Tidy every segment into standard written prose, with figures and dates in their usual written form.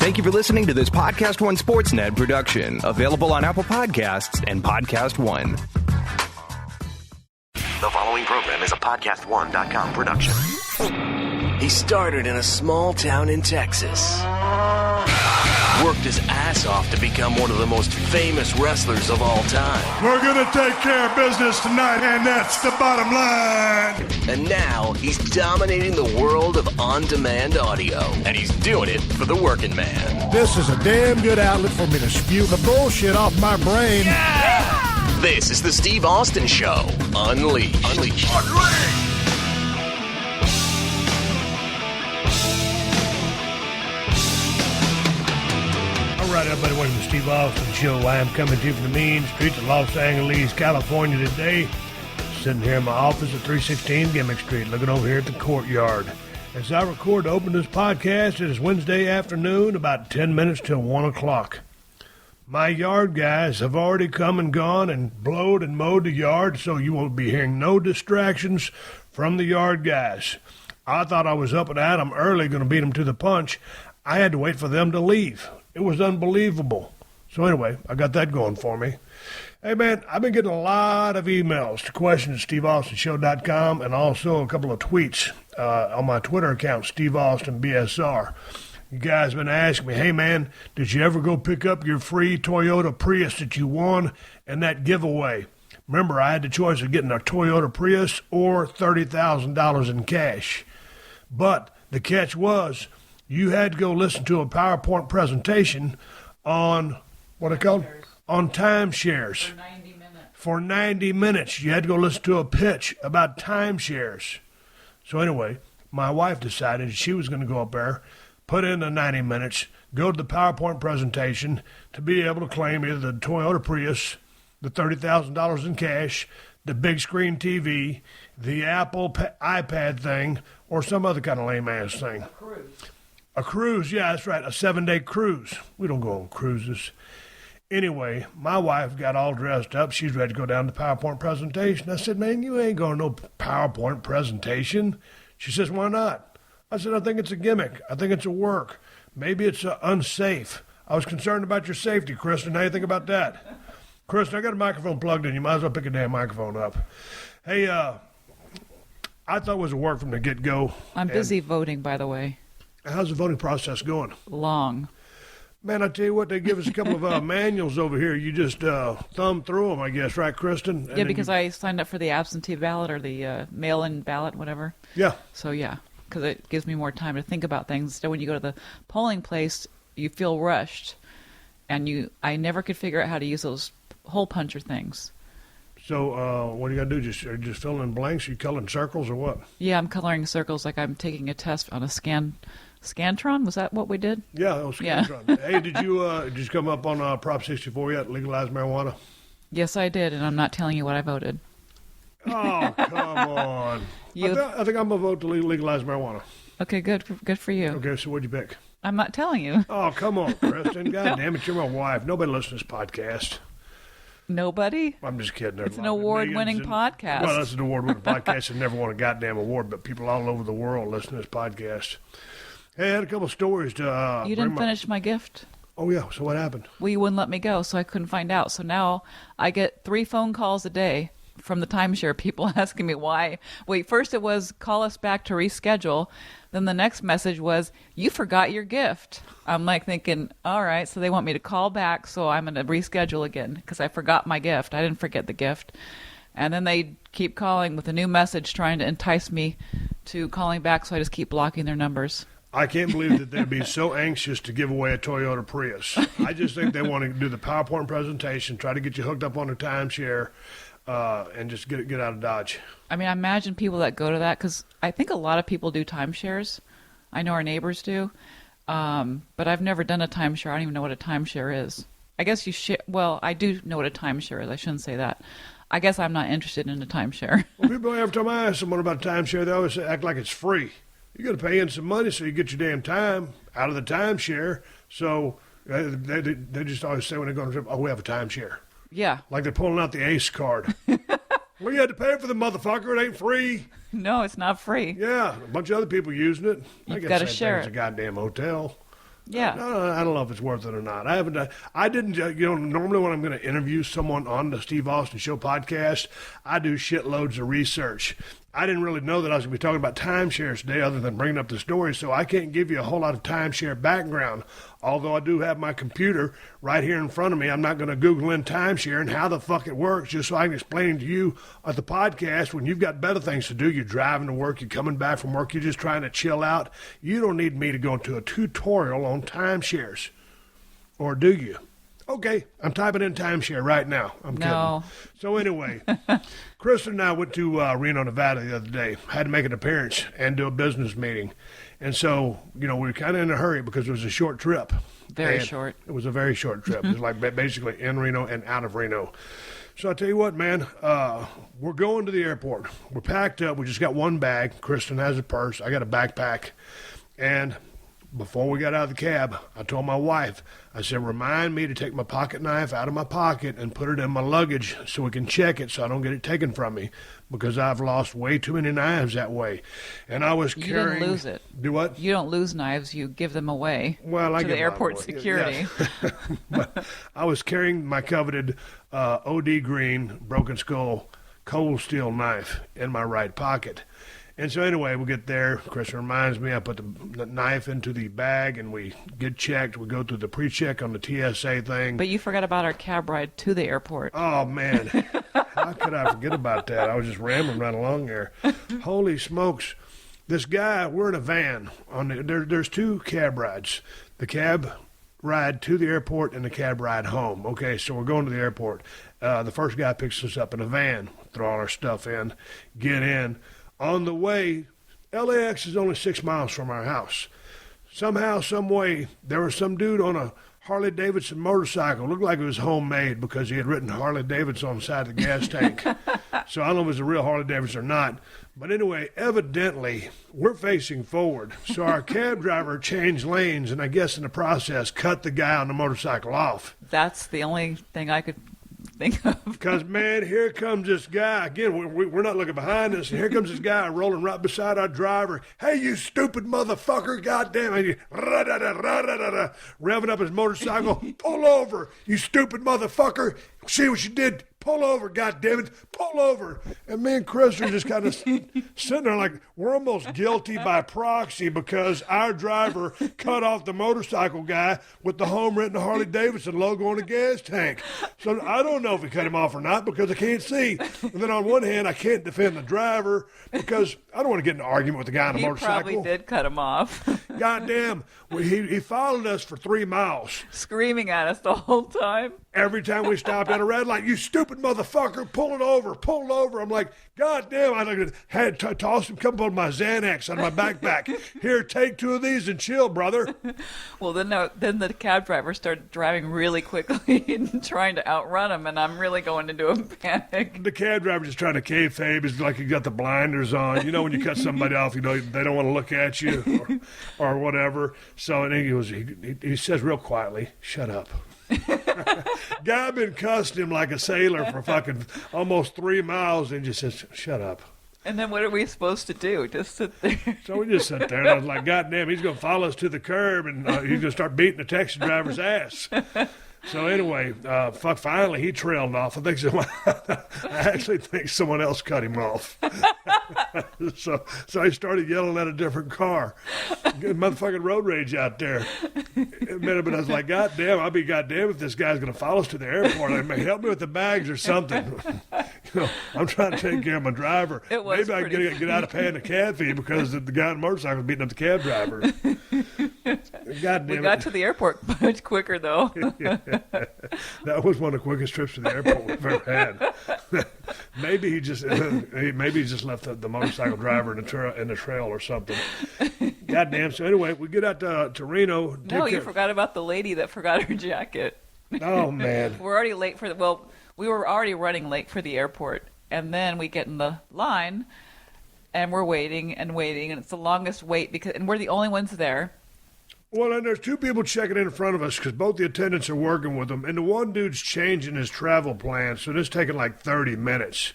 Thank you for listening to this PodcastOne Sportsnet production, available on Apple Podcasts and PodcastOne. The following program is a PodcastOne.com production. He started in a small town in Texas. Worked his ass off to become one of the most famous wrestlers of all time. We're going to take care of business tonight, and that's the bottom line. And now he's dominating the world of on-demand audio. And he's doing it for the working man. This is a damn good outlet for me to spew the bullshit off my brain. Yeah! This is the Steve Austin Show. Unleashed. All right, everybody, welcome to the Steve Austin Show. I am coming to you from the mean streets of Los Angeles, California today. Sitting here in my office at 316 Gimmick Street, looking over here at the courtyard. As I record to open this podcast, it is Wednesday afternoon, about 10 minutes till 1 o'clock. My yard guys have already come and gone and blowed and mowed the yard, so you will be hearing no distractions from the yard guys. I thought I was up and at 'em early, going to beat them to the punch. I had to wait for them to leave. It was unbelievable. So anyway, I got that going for me. Hey, man, I've been getting a lot of emails to questions at SteveAustinShow.com and also a couple of tweets on my Twitter account, Steve Austin BSR. You guys have been asking me, hey, man, did you ever go pick up your free Toyota Prius that you won in that giveaway? Remember, I had the choice of getting a Toyota Prius or $30,000 in cash. But the catch was, you had to go listen to a PowerPoint presentation on, what it called? On timeshares. For 90 minutes. For 90 minutes. You had to go listen to a pitch about timeshares. So anyway, my wife decided she was going to go up there, put in the 90 minutes, go to the PowerPoint presentation to be able to claim either the Toyota Prius, the $30,000 in cash, the big screen TV, the Apple iPad thing, or some other kind of lame-ass thing. A cruise. A cruise, yeah, that's right, a 7-day cruise. We don't go on cruises. Anyway, my wife got all dressed up. She's ready to go down to the PowerPoint presentation. I said, man, you ain't going to no PowerPoint presentation. She says, why not? I said, I think it's a gimmick. I think it's a work. Maybe it's unsafe. I was concerned about your safety, Kristin. How do you think about that? Kristin, I got a microphone plugged in. You might as well pick a damn microphone up. Hey, I thought it was a work from the get-go. I'm busy voting, by the way. How's the voting process going? Long. Man, I tell you what, they give us a couple of manuals over here. You just thumb through them, I guess, right, Kristin? Yeah, because I signed up for the absentee ballot or the mail-in ballot, whatever. Yeah. So, yeah, because it gives me more time to think about things. So when you go to the polling place, you feel rushed. And I never could figure out how to use those hole puncher things. So what do you got to do? Are you just filling in blanks? Are you coloring circles or what? Yeah, I'm coloring circles like I'm taking a test on a Scantron? Was that what we did? Yeah, it was Scantron. Yeah. Hey, did you come up on Prop 64 yet, legalize marijuana? Yes, I did, and I'm not telling you what I voted. Oh, come on. I think I'm going to vote to legalize marijuana. Okay, good for you. Okay, so what'd you pick? I'm not telling you. Oh, come on, Kristin. God damn it, you're my wife. Nobody listens to this podcast. Nobody? I'm just kidding. It's an award-winning podcast. Well, it's an award-winning podcast and never won a goddamn award, but people all over the world listen to this podcast. Hey, I had a couple of stories to... You didn't finish my gift. Oh, yeah. So what happened? Well, you wouldn't let me go, so I couldn't find out. So now I get 3 phone calls a day from the timeshare people asking me why. Wait, first it was call us back to reschedule. Then the next message was, you forgot your gift. I'm like thinking, all right, so they want me to call back, so I'm going to reschedule again because I forgot my gift. I didn't forget the gift. And then they keep calling with a new message trying to entice me to calling back, so I just keep blocking their numbers. I can't believe that they'd be so anxious to give away a Toyota Prius. I just think they want to do the PowerPoint presentation, try to get you hooked up on a timeshare, and just get out of Dodge. I mean, I imagine people that go to that, because I think a lot of people do timeshares. I know our neighbors do. But I've never done a timeshare. I don't even know what a timeshare is. I guess you should. Well, I do know what a timeshare is. I shouldn't say that. I guess I'm not interested in a timeshare. Well, people, every time I ask someone about a timeshare, they always act like it's free. You got to pay in some money so you get your damn time out of the timeshare. So they just always say when they go on a trip, oh, we have a timeshare. Yeah. Like they're pulling out the ACE card. Well, you had to pay for the motherfucker. It ain't free. No, it's not free. Yeah, a bunch of other people using it. You've got to share it. It's a goddamn hotel. Yeah. I don't know if it's worth it or not. I didn't, normally when I'm going to interview someone on the Steve Austin Show podcast, I do shitloads of research. I didn't really know that I was going to be talking about timeshares today other than bringing up the story, so I can't give you a whole lot of timeshare background. Although I do have my computer right here in front of me, I'm not going to Google in timeshare and how the fuck it works just so I can explain to you at the podcast when you've got better things to do. You're driving to work, you're coming back from work, you're just trying to chill out. You don't need me to go into a tutorial on timeshares. Or do you? Okay, I'm typing in timeshare right now. I'm kidding. So anyway, Kristin and I went to Reno, Nevada the other day. Had to make an appearance and do a business meeting. And so, we were kind of in a hurry because it was a short trip. Very short. It was a very short trip. It was like basically in Reno and out of Reno. So I tell you what, man, we're going to the airport. We're packed up. We just got one bag. Kristin has a purse. I got a backpack. And before we got out of the cab, I told my wife, I said, remind me to take my pocket knife out of my pocket and put it in my luggage so we can check it so I don't get it taken from me because I've lost way too many knives that way. And I was carrying... You don't lose it. Do what? You don't lose knives. You give them away to the airport security. Yeah. But I was carrying my coveted OD green broken skull cold steel knife in my right pocket. And so anyway, we get there. Chris reminds me, I put the knife into the bag, and we get checked. We go through the pre-check on the TSA thing. But you forgot about our cab ride to the airport. Oh, man. How could I forget about that? I was just rambling right along there. Holy smokes. This guy, we're in a van. There's two cab rides. The cab ride to the airport and the cab ride home. Okay, so we're going to the airport. The first guy picks us up in a van, throw all our stuff in, get in. On the way, LAX is only 6 miles from our house. Somehow, some way, there was some dude on a Harley-Davidson motorcycle. Looked like it was homemade because he had written Harley-Davidson on the side of the gas tank. So I don't know if it was a real Harley-Davidson or not. But anyway, evidently, we're facing forward. So our cab driver changed lanes and I guess in the process cut the guy on the motorcycle off. That's the only thing I could think of. Because, man, here comes this guy. Again, we're not looking behind us. And here comes this guy rolling right beside our driver. Hey, you stupid motherfucker. Goddamn it. Revving up his motorcycle. Pull over, you stupid motherfucker. See what you did. Pull over, goddammit. Pull over. And me and Chris are just kind of sitting there like we're almost guilty by proxy because our driver cut off the motorcycle guy with the home-written Harley-Davidson logo on the gas tank. So I don't know if we cut him off or not because I can't see. And then on one hand, I can't defend the driver because I don't want to get in an argument with the guy on the motorcycle. He probably did cut him off. Goddamn. He followed us for 3 miles. Screaming at us the whole time. Every time we stopped at a red light, you stupid motherfucker, pull it over. I'm like, God damn, I had to toss him, come on my Xanax out of my backpack. Here, take 2 of these and chill, brother. Well, then the cab driver started driving really quickly and trying to outrun him, and I'm really going into a panic. The cab driver just trying to kayfabe. It's like he got the blinders on. You know when you cut somebody off, they don't want to look at you or whatever. So and he says real quietly, shut up. Guy been cussing him like a sailor for fucking almost 3 miles and just says, shut up. And then what are we supposed to do? Just sit there? So we just sat there and I was like, God damn, he's going to follow us to the curb and he's going to start beating the taxi driver's ass. So anyway, finally he trailed off. I actually think someone else cut him off. So he started yelling at a different car. Good motherfucking road rage out there. But I was like, God damn, I'll be goddamn if this guy's going to follow us to the airport. Help me with the bags or something. I'm trying to take care of my driver. Maybe I can get out of paying the cab fee because the guy on the motorcycle was beating up the cab driver. God damn we got to the airport much quicker, though. That was one of the quickest trips to the airport we've ever had. Maybe he just left the motorcycle driver in the trail or something. Goddamn. So anyway, we get out to Reno. No, you forgot about the lady that forgot her jacket. Oh man, we're already late we were already running late for the airport, and then we get in the line, and we're waiting, and it's the longest wait and we're the only ones there. Well, and there's two people checking in front of us because both the attendants are working with them, and the one dude's changing his travel plan, so this is taking like 30 minutes.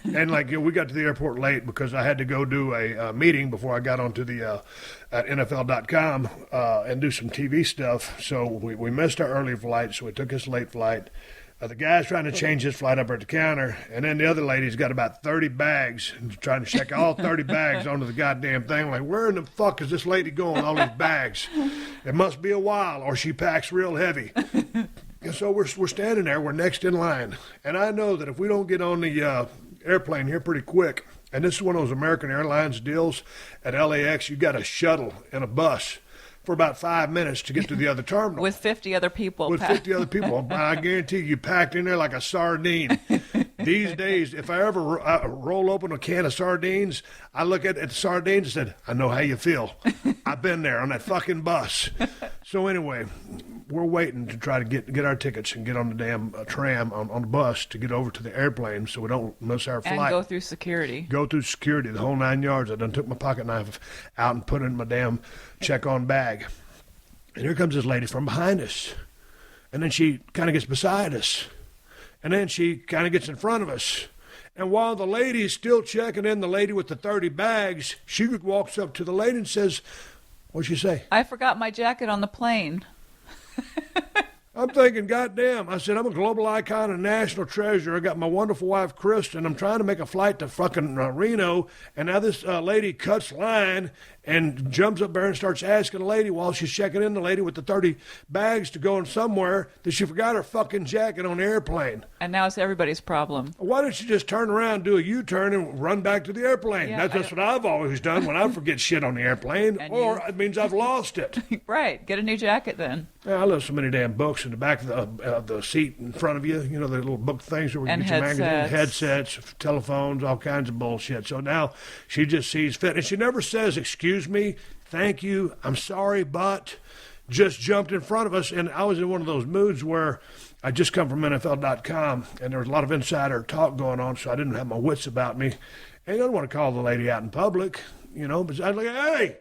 And we got to the airport late because I had to go do a meeting before I got onto the at NFL.com and do some TV stuff. So we missed our early flight, so we took this late flight. The guy's trying to change his flight up at the counter, and then the other lady's got about 30 bags, and trying to check all 30 bags onto the goddamn thing. I'm like, where in the fuck is this lady going, all these bags? It must be a while, or she packs real heavy. And so we're standing there, we're next in line, and I know that if we don't get on the airplane here pretty quick, and this is one of those American Airlines deals, at LAX you got a shuttle and a bus for about 5 minutes to get to the other terminal. With 50 other people. With 50 other people. I guarantee you packed in there like a sardine. These days, if I ever roll open a can of sardines, I look at the sardines and said, I know how you feel. I've been there on that fucking bus. So anyway, we're waiting to try to get our tickets and get on the damn tram on the bus to get over to the airplane so we don't miss our flight. And go through security. Go through security, the whole 9 yards. I done took my pocket knife out and put it in my damn check-on bag. And here comes this lady from behind us. And then she kind of gets beside us. And then she kind of gets in front of us. And while the lady's still checking in, the lady with the 30 bags, she walks up to the lady and says, what'd she say? I forgot my jacket on the plane. I'm thinking, goddamn. I said, I'm a global icon and national treasure. I got my wonderful wife, Kristin. I'm trying to make a flight to fucking Reno. And now this lady cuts line and jumps up there and starts asking the lady while she's checking in, the lady with the 30 bags to go in somewhere, that she forgot her fucking jacket on the airplane. And now it's everybody's problem. Why don't you just turn around, do a U-turn, and run back to the airplane? Yeah, That's what I've always done when I forget shit on the airplane, or it means I've lost it. Right. Get a new jacket then. Yeah, I love so many damn books in the back of the seat in front of you. You know, the little book things where you and get your magazine, headsets, telephones, all kinds of bullshit. So now she just sees fit. And she never says, excuse me, thank you, I'm sorry, but just jumped in front of us. And I was in one of those moods where I just come from NFL.com, and there was a lot of insider talk going on, so I didn't have my wits about me. And I don't want to call the lady out in public, you know, but I was like, hey,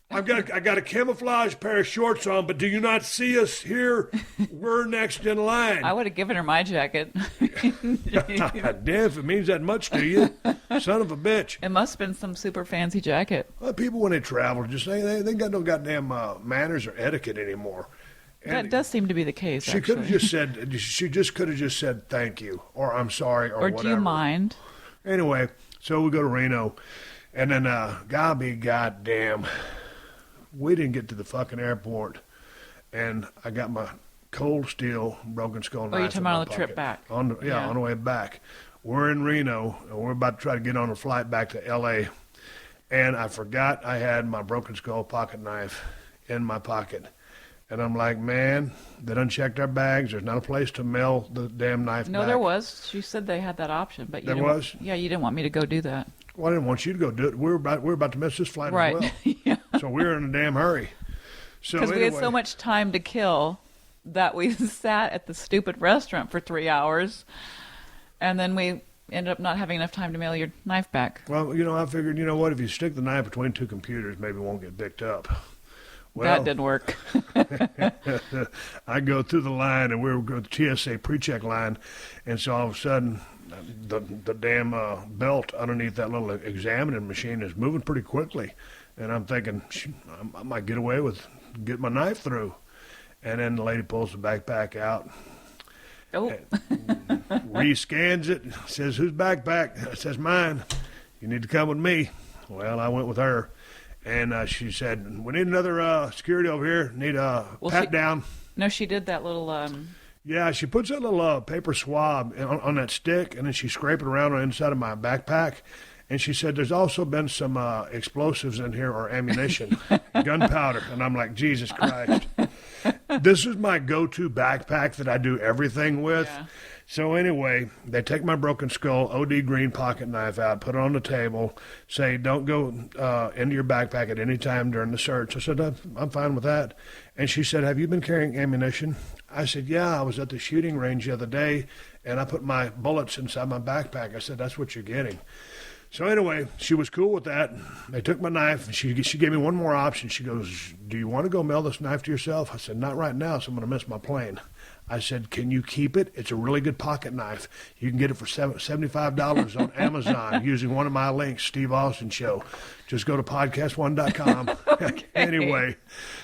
I got a camouflage pair of shorts on, but do you not see us here? We're next in line. I would have given her my jacket. Damn, if it means that much to you, son of a bitch. It must have been some super fancy jacket. Well, people, when they travel, just they got no goddamn manners or etiquette anymore. And that does seem to be the case. She could have just said, she just could have just said thank you, or I'm sorry, or whatever. Or do you mind? Anyway, so we go to Reno, and then God be goddamn, we didn't get to the fucking airport, and I got my Cold Steel Broken Skull knife. Oh, you're talking about on the pocket. trip back? On the way back. We're in Reno, and we're about to try to get on a flight back to L.A., and I forgot I had my Broken Skull pocket knife in my pocket. And I'm like, man, they done checked our bags. There's not a place to mail the damn knife No, back. there was. She said they had that option, but you There didn't, was? Yeah, you didn't want me to go do that. Well, I didn't want you to go do it. We were about to miss this flight Right. as well. Yeah. So we were in a damn hurry. So Because we had anyway, so much time to kill that we sat at the stupid restaurant for 3 hours, and then we ended up not having enough time to mail your knife back. Well, you know, I figured, you know what, if you stick the knife between two computers, maybe it won't get picked up. Well, That didn't work. I go through the line, and we were going to the TSA pre-check line, and so all of a sudden, the damn belt underneath that little examining machine is moving pretty quickly, and I'm thinking, I might get away with getting my knife through. And then the lady pulls the backpack out, Oh, rescans it, says, whose backpack? It says, mine. You need to come with me. Well, I went with her. And she said, we need another security over here. Need a pat down. No, she did that little... Yeah, she puts that little paper swab on that stick, and then she scraped it around on the inside of my backpack. And she said, there's also been some explosives in here, or ammunition, gunpowder. And I'm like, Jesus Christ. This is my go-to backpack that I do everything with. Yeah. So anyway, they take my Broken Skull OD green pocket knife out, put it on the table, say, don't go into your backpack at any time during the search. I said, I'm fine with that. And she said, have you been carrying ammunition? I said, yeah, I was at the shooting range the other day, and I put my bullets inside my backpack. I said, that's what you're getting. So anyway, she was cool with that. They took my knife, and she gave me one more option. She goes, do you want to go mail this knife to yourself? I said, not right now, so I'm going to miss my plane. I said, can you keep it? It's a really good pocket knife. You can get it for $75 on Amazon using one of my links, Steve Austin Show. Just go to PodcastOne.com. Okay. Anyway,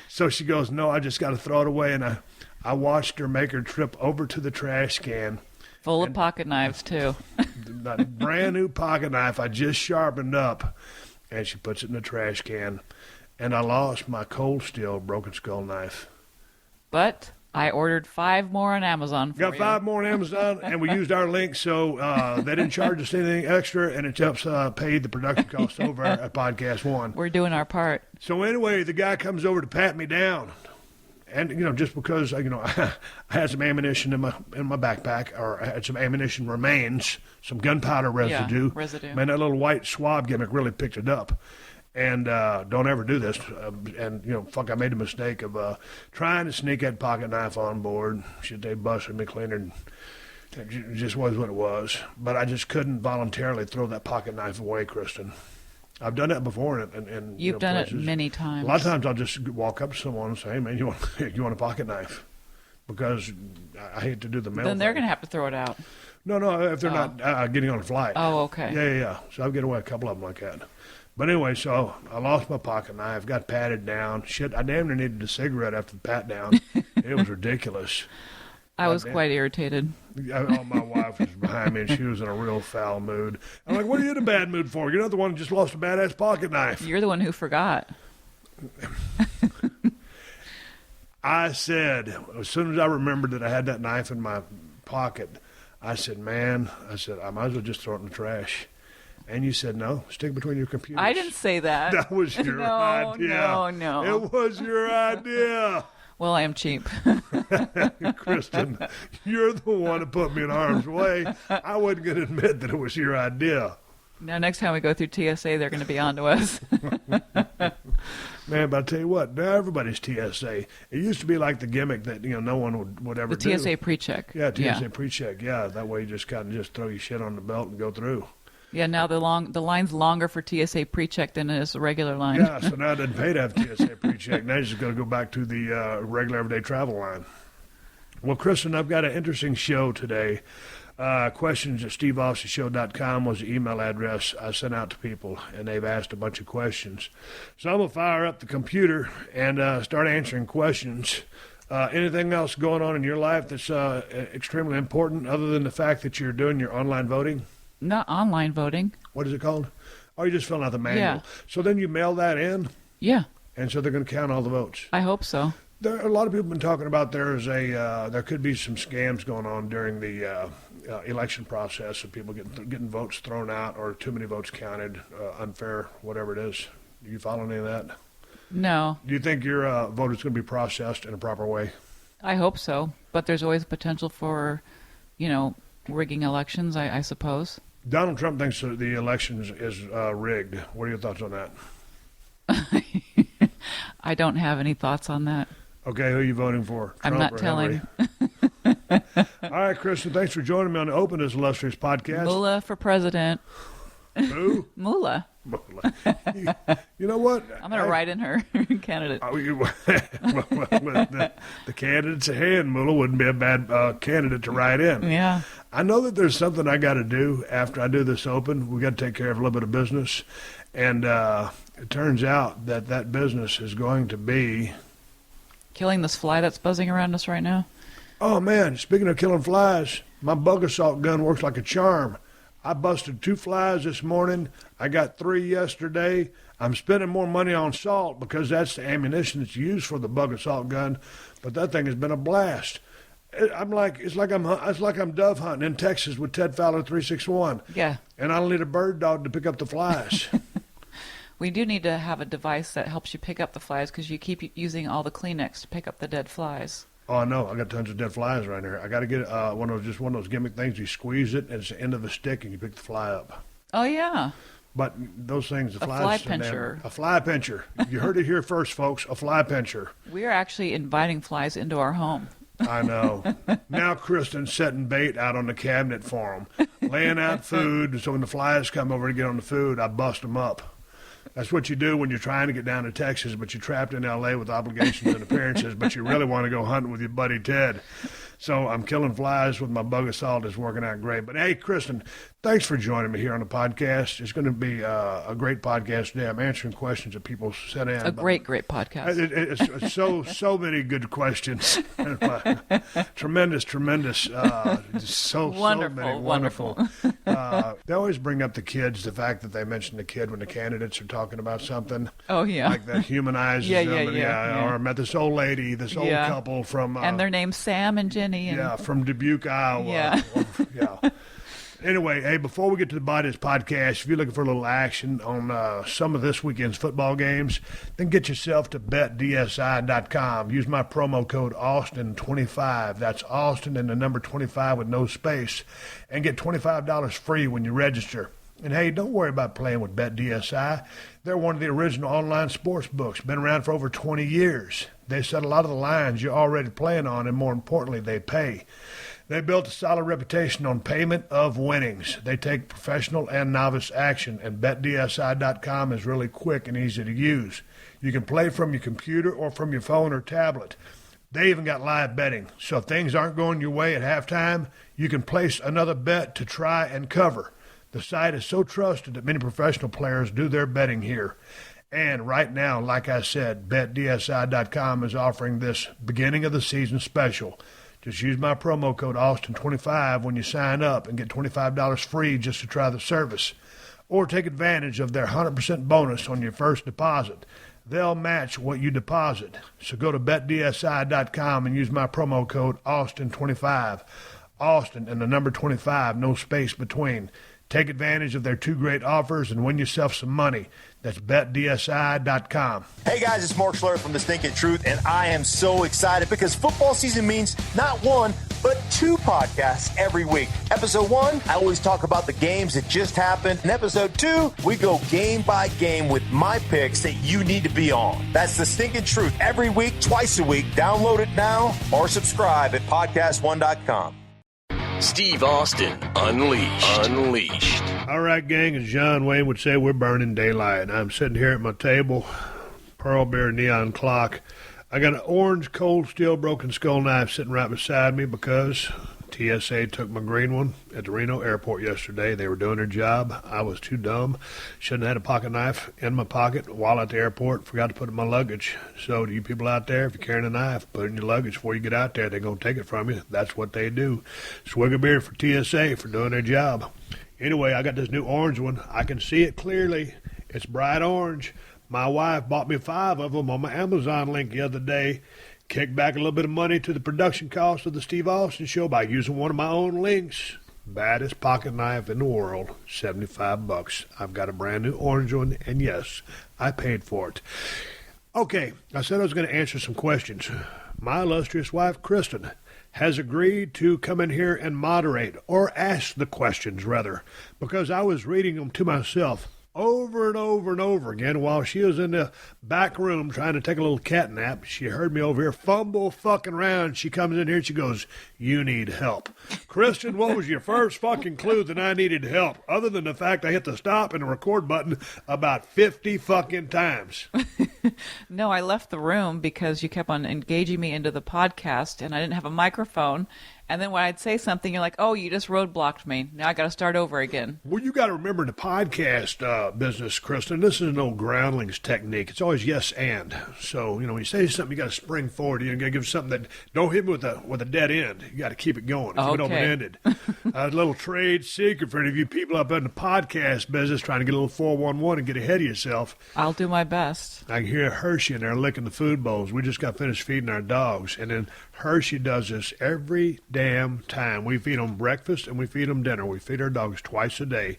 so she goes, no, I just got to throw it away. And I watched her make her trip over to the trash can. Full of pocket knives, too. That brand new pocket knife I just sharpened up. And she puts it in the trash can. And I lost my cold steel broken skull knife. But I ordered 5 more on Amazon for Got you. 5 more on Amazon, and we used our link, so they didn't charge us anything extra, and it helps pay the production costs over at Podcast One. We're doing our part. So anyway, the guy comes over to pat me down, and just because I had some ammunition in my backpack, or I had some ammunition remains, some gunpowder residue. Yeah, residue. Man, that little white swab gimmick really picked it up. And don't ever do this. I made the mistake of trying to sneak that pocket knife on board. Shit, they busted me clean. It just was what it was. But I just couldn't voluntarily throw that pocket knife away, Kristin. I've done that before. And You've done places. it many times. A lot of times I'll just walk up to someone and say, hey, man, you want a pocket knife? Because I hate to do the mail Then they're thing. going to have to throw it out. No, if they're not getting on a flight. Oh, okay. Yeah. So I'll get away a couple of them like that. But anyway, so I lost my pocket knife, got patted down. Shit, I damn near needed a cigarette after the pat down. It was ridiculous. I was quite irritated. My wife was behind me, and she was in a real foul mood. I'm like, what are you in a bad mood for? You're not the one who just lost a badass pocket knife. You're the one who forgot. I said, as soon as I remembered that I had that knife in my pocket, I said, I might as well just throw it in the trash. And you said, no, stick between your computers. I didn't say that. That was your idea. No. It was your idea. Well, I am cheap. Kristin, you're the one that put me in harm's way. I wasn't going to admit that it was your idea. Now, next time we go through TSA, they're going to be on to us. Man, but I tell you what, now everybody's TSA. It used to be like the gimmick that no one would ever do. The TSA pre-check. Yeah, TSA pre-check. Yeah, that way you just kind of just throw your shit on the belt and go through. Yeah, now the line's longer for TSA pre-check than it is a regular line. Yeah, so now it doesn't pay to have TSA pre-check. Now you're just going to go back to the regular everyday travel line. Well, Kristin, I've got an interesting show today. Questions at steveaustonshow.com was the email address I sent out to people, and they've asked a bunch of questions. So I'm going to fire up the computer and start answering questions. Anything else going on in your life that's extremely important other than the fact that you're doing your online voting? Not online voting. What is it called? Oh, you're just filling out the manual. Yeah. So then you mail that in? Yeah. And so they're going to count all the votes? I hope so. There a lot of people have been talking about there could be some scams going on during the election process of people getting votes thrown out or too many votes counted, unfair, whatever it is. Do you follow any of that? No. Do you think your vote is going to be processed in a proper way? I hope so. But there's always potential for, rigging elections, I suppose. Donald Trump thinks that the election is rigged. What are your thoughts on that? I don't have any thoughts on that. Okay, who are you voting for? I'm Trump not or telling. Hillary? All right, Kristin, thanks for joining me on the Open This Illustrious podcast. Mullah for president. Who? Mullah. You know what? I'm going to write in her candidate. The candidate's ahead. Mullah wouldn't be a bad candidate to write in. Yeah. I know that there's something I got to do after I do this Open. We got to take care of a little bit of business. And it turns out that business is going to be... Killing this fly that's buzzing around us right now. Oh, man, speaking of killing flies, my bug assault gun works like a charm. I busted 2 flies this morning. I got 3 yesterday. I'm spending more money on salt because that's the ammunition that's used for the bug assault gun. But that thing has been a blast. It's like I'm dove hunting in Texas with Ted Fowler 361. Yeah. And I don't need a bird dog to pick up the flies. We do need to have a device that helps you pick up the flies because you keep using all the Kleenex to pick up the dead flies. Oh, I know. I got tons of dead flies right here. I got to get one of those gimmick things. You squeeze it, and it's the end of a stick, and you pick the fly up. Oh, yeah. But those things, the flies... A fly pincher. A fly pincher. You heard it here first, folks. A fly pincher. We are actually inviting flies into our home. I know. Now Kristin's setting bait out on the cabinet for them. laying out food. So when the flies come over to get on the food, I bust them up. That's what you do when you're trying to get down to Texas, but you're trapped in L.A. with obligations and appearances, but you really want to go hunting with your buddy Ted. So I'm killing flies with my bug assault. It's working out great. But, hey, Kristin, thanks for joining me here on the podcast. It's going to be a great podcast today. I'm answering questions that people sent in. A great podcast. It's so many good questions. Tremendous. So many wonderful. They always bring up the kids, the fact that they mention the kid when the candidates are talking about something. Oh, yeah. Like that humanizes them. Or I met this old lady, this old couple from... and their names Sam and Jenny. From Dubuque, Iowa. Anyway, hey, before we get to the body of this podcast, if you're looking for a little action on some of this weekend's football games, then get yourself to betdsi.com. Use my promo code Austin25. That's Austin and the number 25 with no space. And get $25 free when you register. And, hey, don't worry about playing with BetDSI. They're one of the original online sports books, been around for over 20 years. They set a lot of the lines you're already playing on, and more importantly, they pay. They built a solid reputation on payment of winnings. They take professional and novice action, and BetDSI.com is really quick and easy to use. You can play from your computer or from your phone or tablet. They even got live betting, so if things aren't going your way at halftime, you can place another bet to try and cover. The site is so trusted that many professional players do their betting here. And right now, like I said, BetDSI.com is offering this beginning of the season special. Just use my promo code Austin25 when you sign up and get $25 free just to try the service. Or take advantage of their 100% bonus on your first deposit. They'll match what you deposit. So go to BetDSI.com and use my promo code Austin25. Austin and the number 25, no space between. Take advantage of their two great offers and win yourself some money. That's BetDSI.com. Hey guys, it's Mark Schler from The Stinking Truth, and I am so excited because football season means not one, but two podcasts every week. Episode 1, I always talk about the games that just happened. In Episode 2, we go game by game with my picks that you need to be on. That's The Stinking Truth every week, twice a week. Download it now or subscribe at PodcastOne.com. Steve Austin Unleashed. All right, gang, as John Wayne would say, we're burning daylight. I'm sitting here at my table, Pearl Beer neon clock. I got an orange cold steel broken skull knife sitting right beside me because TSA took my green one at the Reno airport yesterday. They were doing their job. I was too dumb. Shouldn't have had a pocket knife in my pocket while at the airport. Forgot to put it in my luggage. So to you people out there, if you're carrying a knife, put it in your luggage before you get out there. They're going to take it from you. That's what they do. Swig a beer for TSA for doing their job. Anyway, I got this new orange one. I can see it clearly. It's bright orange. My wife bought me 5 of them on my Amazon link the other day. Kicked back a little bit of money to the production cost of the Steve Austin Show by using one of my own links. Baddest pocket knife in the world, $75. I've got a brand new orange one, and yes, I paid for it. Okay, I said I was going to answer some questions. My illustrious wife, Kristin, has agreed to come in here and moderate, or ask the questions, rather, because I was reading them to myself over and over and over again while she was in the back room trying to take a little cat nap. She heard me over here fumble fucking around. She comes in here and she goes, "You need help." Kristin, what was your first fucking clue that I needed help, other than the fact I hit the stop and the record button about 50 fucking times? No, I left the room because you kept on engaging me into the podcast and I didn't have a microphone. And then when I'd say something, you're like, "Oh, you just roadblocked me. Now I got to start over again." Well, you got to remember in the podcast business, Kristin, this is an old groundlings technique. It's always yes and. So, when you say something, you got to spring forward. You got to give something that don't hit me with a dead end. You got to keep it going. Keep it open-ended. A little trade secret for any of you people up in the podcast business trying to get a little 411 and get ahead of yourself. I'll do my best. I can hear Hershey in there licking the food bowls. We just got finished feeding our dogs, and then Hershey does this every damn time. We feed them breakfast and we feed them dinner. We feed our dogs twice a day.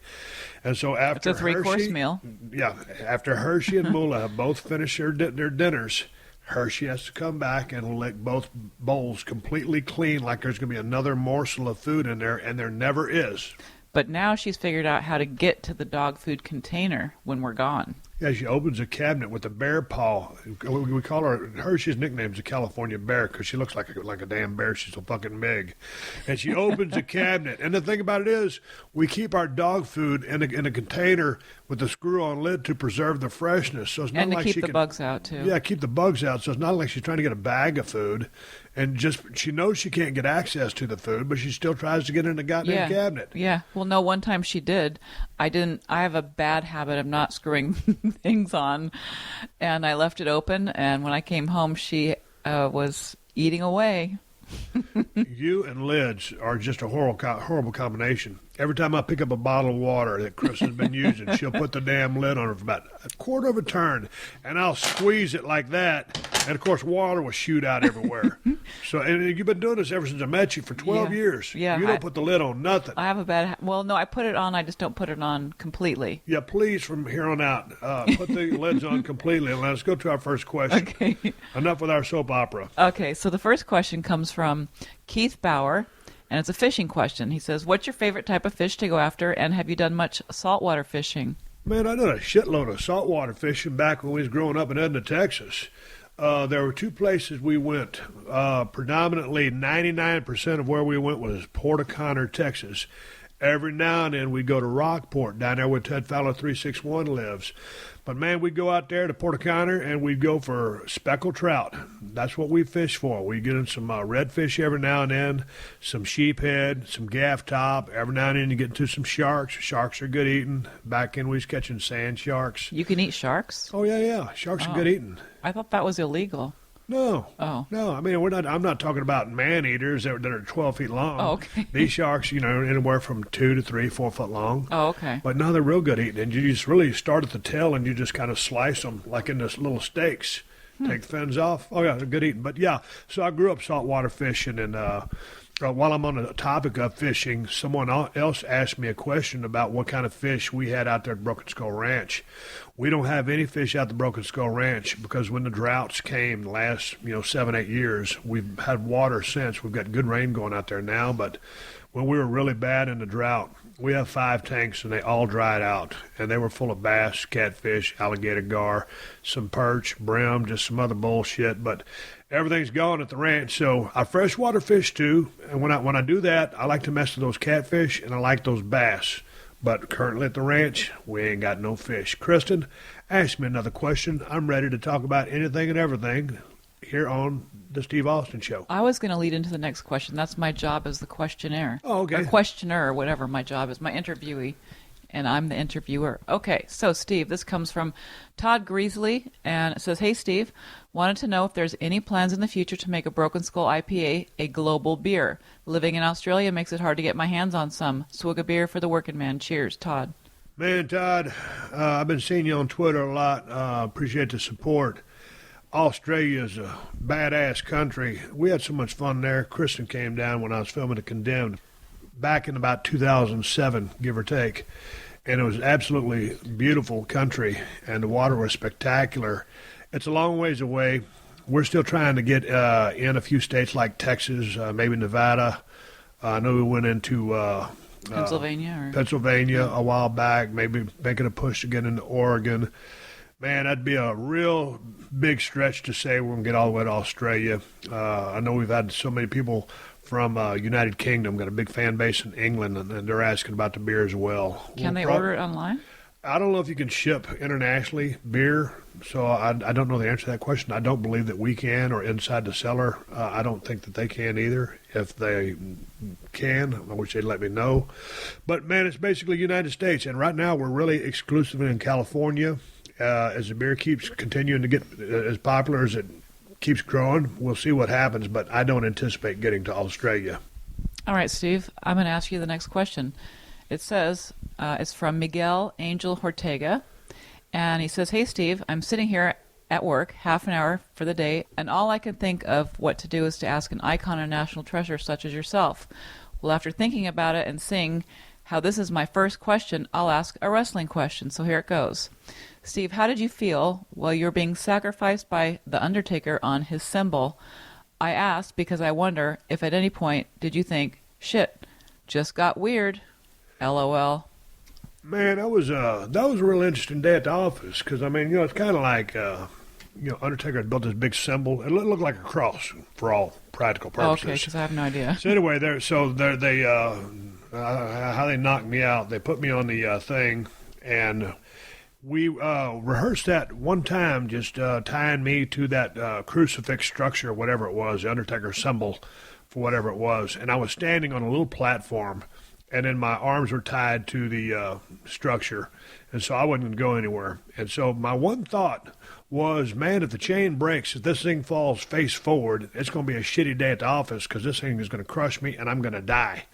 And so after it's a 3-course meal. Yeah. After Hershey and Mula have both finished their dinners, Hershey has to come back and lick both bowls completely clean like there's going to be another morsel of food in there, and there never is. But now she's figured out how to get to the dog food container when we're gone. Yeah, she opens a cabinet with a bear paw. We call her, Hershey's nickname's a California bear because she looks like a damn bear. She's so fucking big. And she opens a cabinet. And the thing about it is, we keep our dog food in a container with a screw-on lid to preserve the freshness. So it's not like keep the bugs out, too. Yeah, keep the bugs out. So it's not like she's trying to get a bag of food. And she knows she can't get access to the food, but she still tries to get in the goddamn cabinet. Yeah. Well, no, one time she did. I have a bad habit of not screwing things on, and I left it open, and when I came home, she was eating away. You and lids are just a horrible combination. Every time I pick up a bottle of water that Chris has been using, she'll put the damn lid on it for about a quarter of a turn, and I'll squeeze it like that, and of course water will shoot out everywhere. So, and you've been doing this ever since I met you for 12 years. Yeah. You don't put the lid on nothing. I have a bad well, no, I put it on, I just don't put it on completely. Yeah, please, from here on out, put the lids on completely, and let's go to our first question. Okay. Enough with our soap opera. Okay, so the first question comes from Keith Bauer, and it's a fishing question. He says, what's your favorite type of fish to go after, and have you done much saltwater fishing? Man, I did a shitload of saltwater fishing back when we was growing up in Edna, Texas. There were two places we went. Predominantly 99% of where we went was Port O'Connor, Texas. Every now and then we'd go to Rockport, down there where Ted Fowler 361 lives. But, man, we'd go out there to Port O'Connor, and we'd go for speckled trout. That's what we fish for. We'd get in some redfish every now and then, some sheephead, some gaff top. Every now and then you get into some sharks. Sharks are good eating. Back in we was catching sand sharks. You can eat sharks? Oh, yeah. Sharks are good eating. I thought that was illegal. No. Oh. No, I mean, I'm not talking about man-eaters that are 12 feet long. Oh, okay. These sharks, anywhere from 2 to 3, 4 foot long. Oh, okay. But no, they're real good eating. And you just really start at the tail and you just kind of slice them like in this little steaks. Take the fins off. Oh, yeah, they're good eating. But, yeah, so I grew up saltwater fishing. And while I'm on the topic of fishing, someone else asked me a question about what kind of fish we had out there at Broken Skull Ranch. We don't have any fish out the Broken Skull Ranch because when the droughts came the last 7-8 years, we've had water since. We've got good rain going out there now, but when we were really bad in the drought, we have 5 tanks and they all dried out, and they were full of bass, catfish, alligator gar, some perch, brim, just some other bullshit, but everything's gone at the ranch. So I freshwater fish too, and when I do that, I like to mess with those catfish and I like those bass. But currently at the ranch, we ain't got no fish. Kristin, ask me another question. I'm ready to talk about anything and everything here on the Steve Austin Show. I was going to lead into the next question. That's my job as the questionnaire. Oh, okay. Or questioner, or whatever my job is, my interviewee. And I'm the interviewer. Okay, so Steve, this comes from Todd Greasley, and it says, hey, Steve, wanted to know if there's any plans in the future to make a Broken Skull IPA a global beer. Living in Australia makes it hard to get my hands on some. Swig a beer for the working man. Cheers, Todd. Man, Todd, I've been seeing you on Twitter a lot. Appreciate the support. Australia is a badass country. We had so much fun there. Kristin came down when I was filming The Condemned back in about 2007, give or take. And it was absolutely beautiful country, and the water was spectacular. It's a long ways away. We're still trying to get in a few states like Texas, maybe Nevada. I know we went into Pennsylvania a while back, maybe making a push to get into Oregon. Man, that'd be a real big stretch to say we're going to get all the way to Australia. I know we've had so many people from United Kingdom, got a big fan base in England, and they're asking about the beer as well. Can they order it online? I don't know if you can ship internationally beer, so I don't know the answer to that question. I don't believe that we can, or inside the cellar. I don't think that they can either. If they can, I wish they'd let me know. But, man, it's basically United States, and right now we're really exclusive in California. As the beer keeps continuing to get as popular as it keeps growing, we'll see what happens, but I don't anticipate getting to Australia. All right, Steve, I'm going to ask you the next question. It says, it's from Miguel Angel Ortega, and he says, hey, Steve, I'm sitting here at work, half an hour for the day, and all I can think of what to do is to ask an icon and national treasure such as yourself. Well, after thinking about it and seeing how this is my first question, I'll ask a wrestling question, so here it goes. Steve, how did you feel while you were being sacrificed by the Undertaker on his symbol? I asked because I wonder if at any point did you think, shit, just got weird, LOL. Man, that was a real interesting day at the office because, I mean, it's kind of like, Undertaker had built this big symbol. It looked like a cross for all practical purposes. Okay, because I have no idea. So anyway, how they knocked me out, they put me on the thing, and we rehearsed that one time, just tying me to that crucifix structure, whatever it was, the Undertaker symbol for whatever it was. And I was standing on a little platform, and then my arms were tied to the structure, and so I wasn't going to go anywhere. And so my one thought was, man, if the chain breaks, if this thing falls face forward, it's going to be a shitty day at the office because this thing is going to crush me and I'm going to die.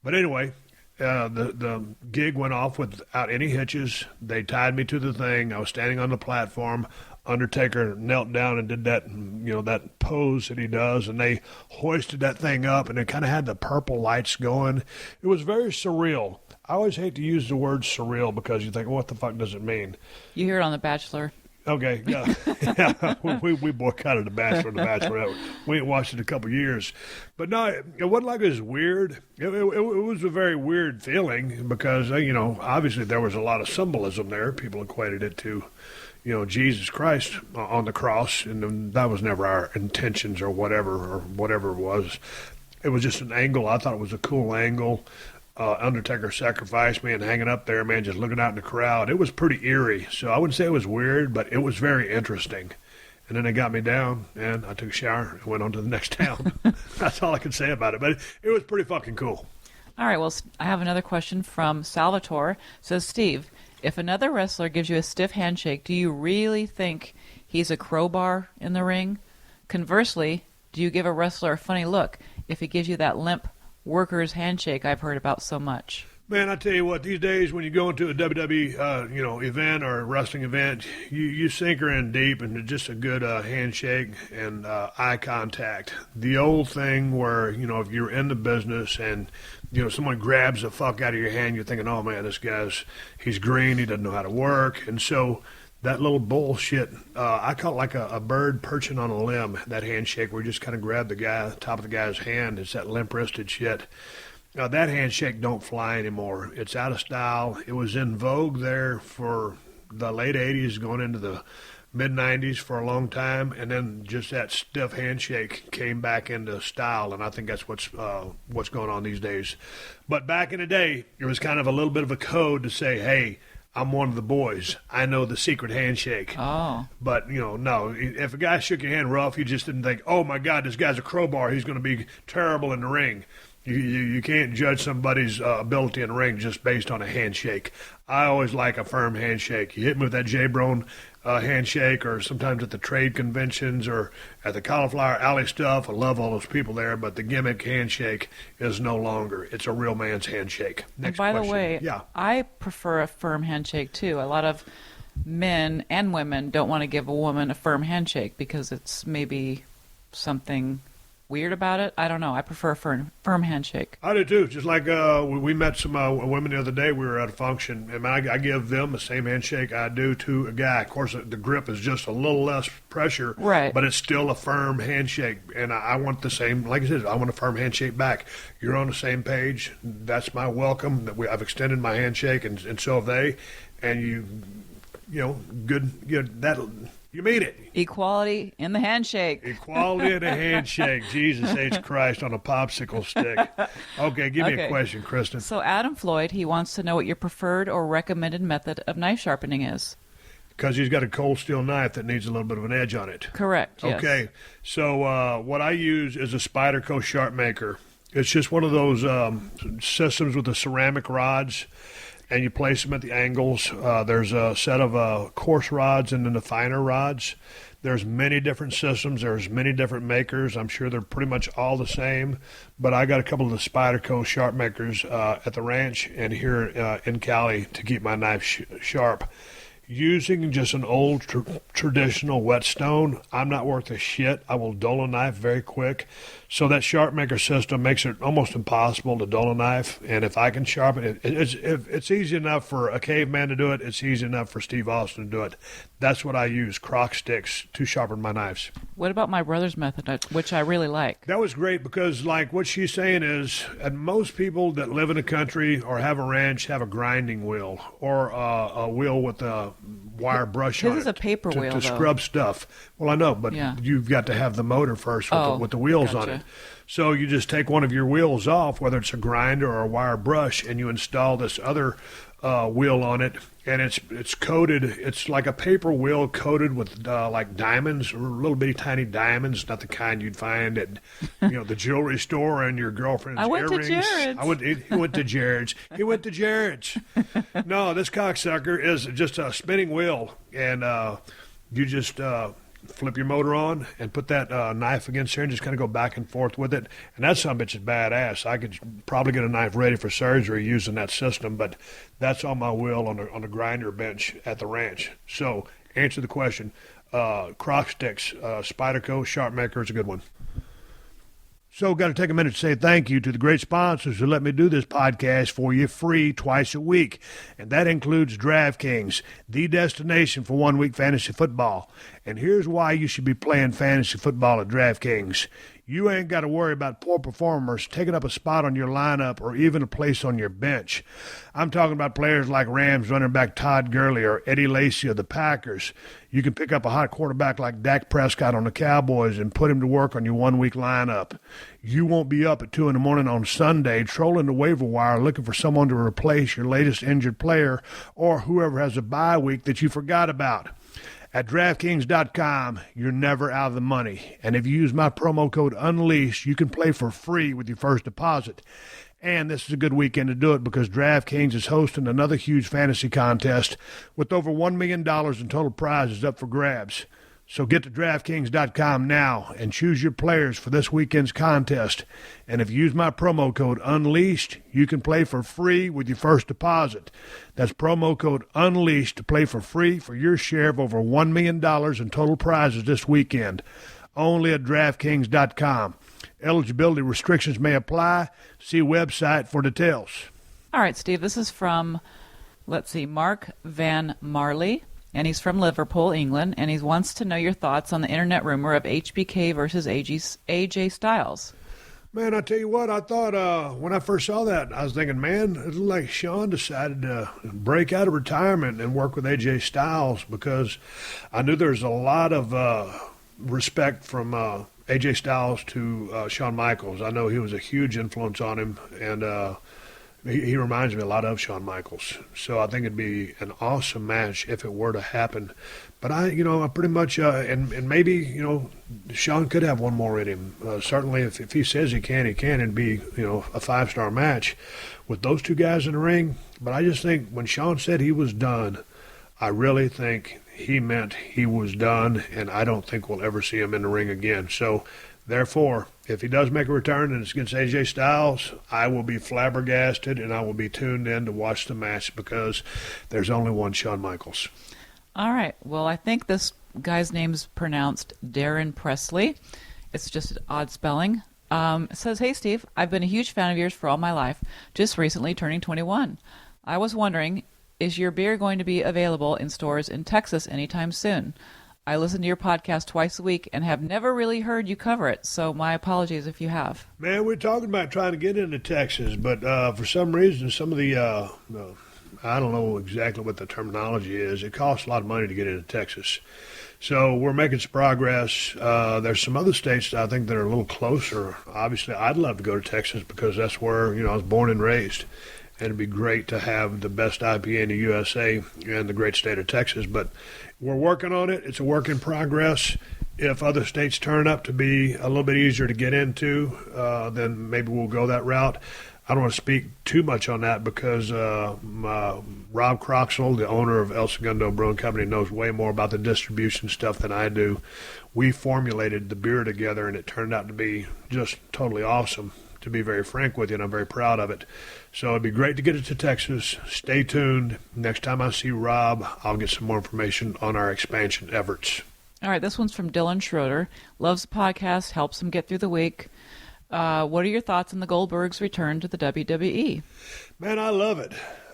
But anyway, the gig went off without any hitches. They tied me to the thing. I was standing on the platform. Undertaker knelt down and did that, that pose that he does, and they hoisted that thing up, and it kind of had the purple lights going. It was very surreal. I always hate to use the word surreal because you think, what the fuck does it mean? You hear it on The Bachelor. Okay, yeah. we boycotted The Bachelor and The Bachelorette. We ain't watched it in a couple years. But no, it wasn't like it was weird. It was a very weird feeling because, obviously there was a lot of symbolism there. People equated it to, Jesus Christ on the cross, and that was never our intentions or whatever it was. It was just an angle. I thought it was a cool angle. Undertaker sacrificed me and hanging up there, man, just looking out in the crowd. It was pretty eerie. So I wouldn't say it was weird, but it was very interesting. And then they got me down, and I took a shower and went on to the next town. That's all I can say about it. But it was pretty fucking cool. All right, well, I have another question from Salvatore. It says, Steve, if another wrestler gives you a stiff handshake, do you really think he's a crowbar in the ring? Conversely, do you give a wrestler a funny look if he gives you that limp worker's handshake I've heard about so much? Man, I tell you what, these days when you go into a WWE, event or a wrestling event, you sink her in deep into just a good handshake and eye contact. The old thing where, if you're in the business and, someone grabs the fuck out of your hand, you're thinking, oh man, he's green, he doesn't know how to work. And so that little bullshit, I call it like a bird perching on a limb, that handshake where you just kind of grab the top of the guy's hand. It's that limp-wristed shit. That handshake don't fly anymore. It's out of style. It was in vogue there for the late 80s going into the mid-90s for a long time, and then just that stiff handshake came back into style, and I think that's what's going on these days. But back in the day, it was kind of a little bit of a code to say, hey, I'm one of the boys. I know the secret handshake. Oh. But, no. If a guy shook your hand rough, you just didn't think, oh, my God, this guy's a crowbar. He's going to be terrible in the ring. You can't judge somebody's ability in the ring just based on a handshake. I always like a firm handshake. You hit me with that J-Brone handshake, or sometimes at the trade conventions or at the Cauliflower Alley stuff. I love all those people there, but the gimmick handshake is no longer. It's a real man's handshake. Next question. By the way, yeah. I prefer a firm handshake too. A lot of men and women don't want to give a woman a firm handshake because it's maybe something weird about it. I don't know. I prefer a firm handshake. I do too. Just like we met some women the other day. We were at a function, and I give them the same handshake I do to a guy. Of course, the grip is just a little less pressure, right? But it's still a firm handshake, and I want the same. Like I said, I want a firm handshake back. You're on the same page. That's my welcome. I've extended my handshake, and so have they. And that. You mean it. Equality in the handshake. Equality in the handshake. Jesus H. Christ on a popsicle stick. Okay, give me a question, Kristin. So Adam Floyd, he wants to know what your preferred or recommended method of knife sharpening is. Because he's got a cold steel knife that needs a little bit of an edge on it. Correct, yes. Okay, so what I use is a Spyderco Sharp Maker. It's just one of those systems with the ceramic rods, and you place them at the angles. There's a set of coarse rods and then the finer rods. There's many different systems. There's many different makers. I'm sure they're pretty much all the same, but I got a couple of the Spyderco Sharp Makers at the ranch and here in Cali to keep my knife sharp. Using just an old traditional whetstone, I'm not worth a shit. I will dull a knife very quick. So that sharp maker system makes it almost impossible to dull a knife. And if I can sharpen it, it's easy enough for a caveman to do it. It's easy enough for Steve Austin to do it. That's what I use, crock sticks, to sharpen my knives. What about my brother's method, which I really like? That was great because, like, what she's saying is, and most people that live in the country or have a ranch have a grinding wheel or a wheel with a wire brush on it. His is a paper wheel, to scrub stuff. Well, I know, but you've got to have the motor first with the wheels on it. So you just take one of your wheels off, whether it's a grinder or a wire brush, and you install this other wheel on it, and it's coated. It's like a paper wheel coated with like diamonds, or little bitty tiny diamonds, not the kind you'd find at the jewelry store and your girlfriend's earrings. He went to Jared's. He went to Jared's. No, this cocksucker is just a spinning wheel, and you just flip your motor on and put that knife against here and just kind of go back and forth with it. And that son of a bitch is badass. I could probably get a knife ready for surgery using that system, but that's on my wheel on the grinder bench at the ranch. So answer the question. Crock sticks, Spyderco Sharp Maker is a good one. So got to take a minute to say thank you to the great sponsors who let me do this podcast for you free twice a week. And that includes DraftKings, the destination for 1 week fantasy football. And here's why you should be playing fantasy football at DraftKings. You ain't got to worry about poor performers taking up a spot on your lineup or even a place on your bench. I'm talking about players like Rams running back Todd Gurley or Eddie Lacy of the Packers. You can pick up a hot quarterback like Dak Prescott on the Cowboys and put him to work on your 1 week lineup. You won't be up at 2 a.m. on Sunday trolling the waiver wire looking for someone to replace your latest injured player or whoever has a bye week that you forgot about. At DraftKings.com, you're never out of the money. And if you use my promo code UNLEASH, you can play for free with your first deposit. And this is a good weekend to do it because DraftKings is hosting another huge fantasy contest with over $1 million in total prizes up for grabs. So get to DraftKings.com now and choose your players for this weekend's contest. And if you use my promo code UNLEASHED, you can play for free with your first deposit. That's promo code UNLEASHED to play for free for your share of over $1 million in total prizes this weekend. Only at DraftKings.com. Eligibility restrictions may apply. See website for details. All right, Steve, this is from, Mark Van Marley. And he's from Liverpool, England, and he wants to know your thoughts on the internet rumor of HBK versus AJ Styles. Man, I tell you what, I thought when I first saw that, I was thinking, man, it looked like Sean decided to break out of retirement and work with AJ Styles because I knew there's a lot of respect from AJ Styles to Shawn Michaels. I know he was a huge influence on him, and he reminds me a lot of Shawn Michaels. So I think it'd be an awesome match if it were to happen. But I pretty much, and maybe, Shawn could have one more in him. Certainly if he says he can, it'd be, a 5-star match with those two guys in the ring. But I just think when Shawn said he was done, I really think he meant he was done, and I don't think we'll ever see him in the ring again. So, therefore, if he does make a return and it's against AJ Styles, I will be flabbergasted and I will be tuned in to watch the match because there's only one Shawn Michaels. All right. Well, I think this guy's name's pronounced Darren Presley. It's just an odd spelling. It says, "Hey, Steve, I've been a huge fan of yours for all my life, just recently turning 21. I was wondering, is your beer going to be available in stores in Texas anytime soon? I listen to your podcast twice a week and have never really heard you cover it, so my apologies if you have." Man, we're talking about trying to get into Texas, but for some reason, some of the, I don't know exactly what the terminology is. It costs a lot of money to get into Texas. So we're making some progress. There's some other states that I think that are a little closer. Obviously, I'd love to go to Texas because that's where, I was born and raised. And it'd be great to have the best IPA in the USA and the great state of Texas. But we're working on it. It's a work in progress. If other states turn up to be a little bit easier to get into, then maybe we'll go that route. I don't want to speak too much on that because Rob Croxall, the owner of El Segundo Brewing Company, knows way more about the distribution stuff than I do. We formulated the beer together, and it turned out to be just totally awesome, to be very frank with you, and I'm very proud of it. So it'd be great to get it to Texas. Stay tuned. Next time I see Rob, I'll get some more information on our expansion efforts. All right, this one's from Dylan Schroeder. Loves the podcast, helps him get through the week. What are your thoughts on the Goldberg's return to the WWE? Man, I love it.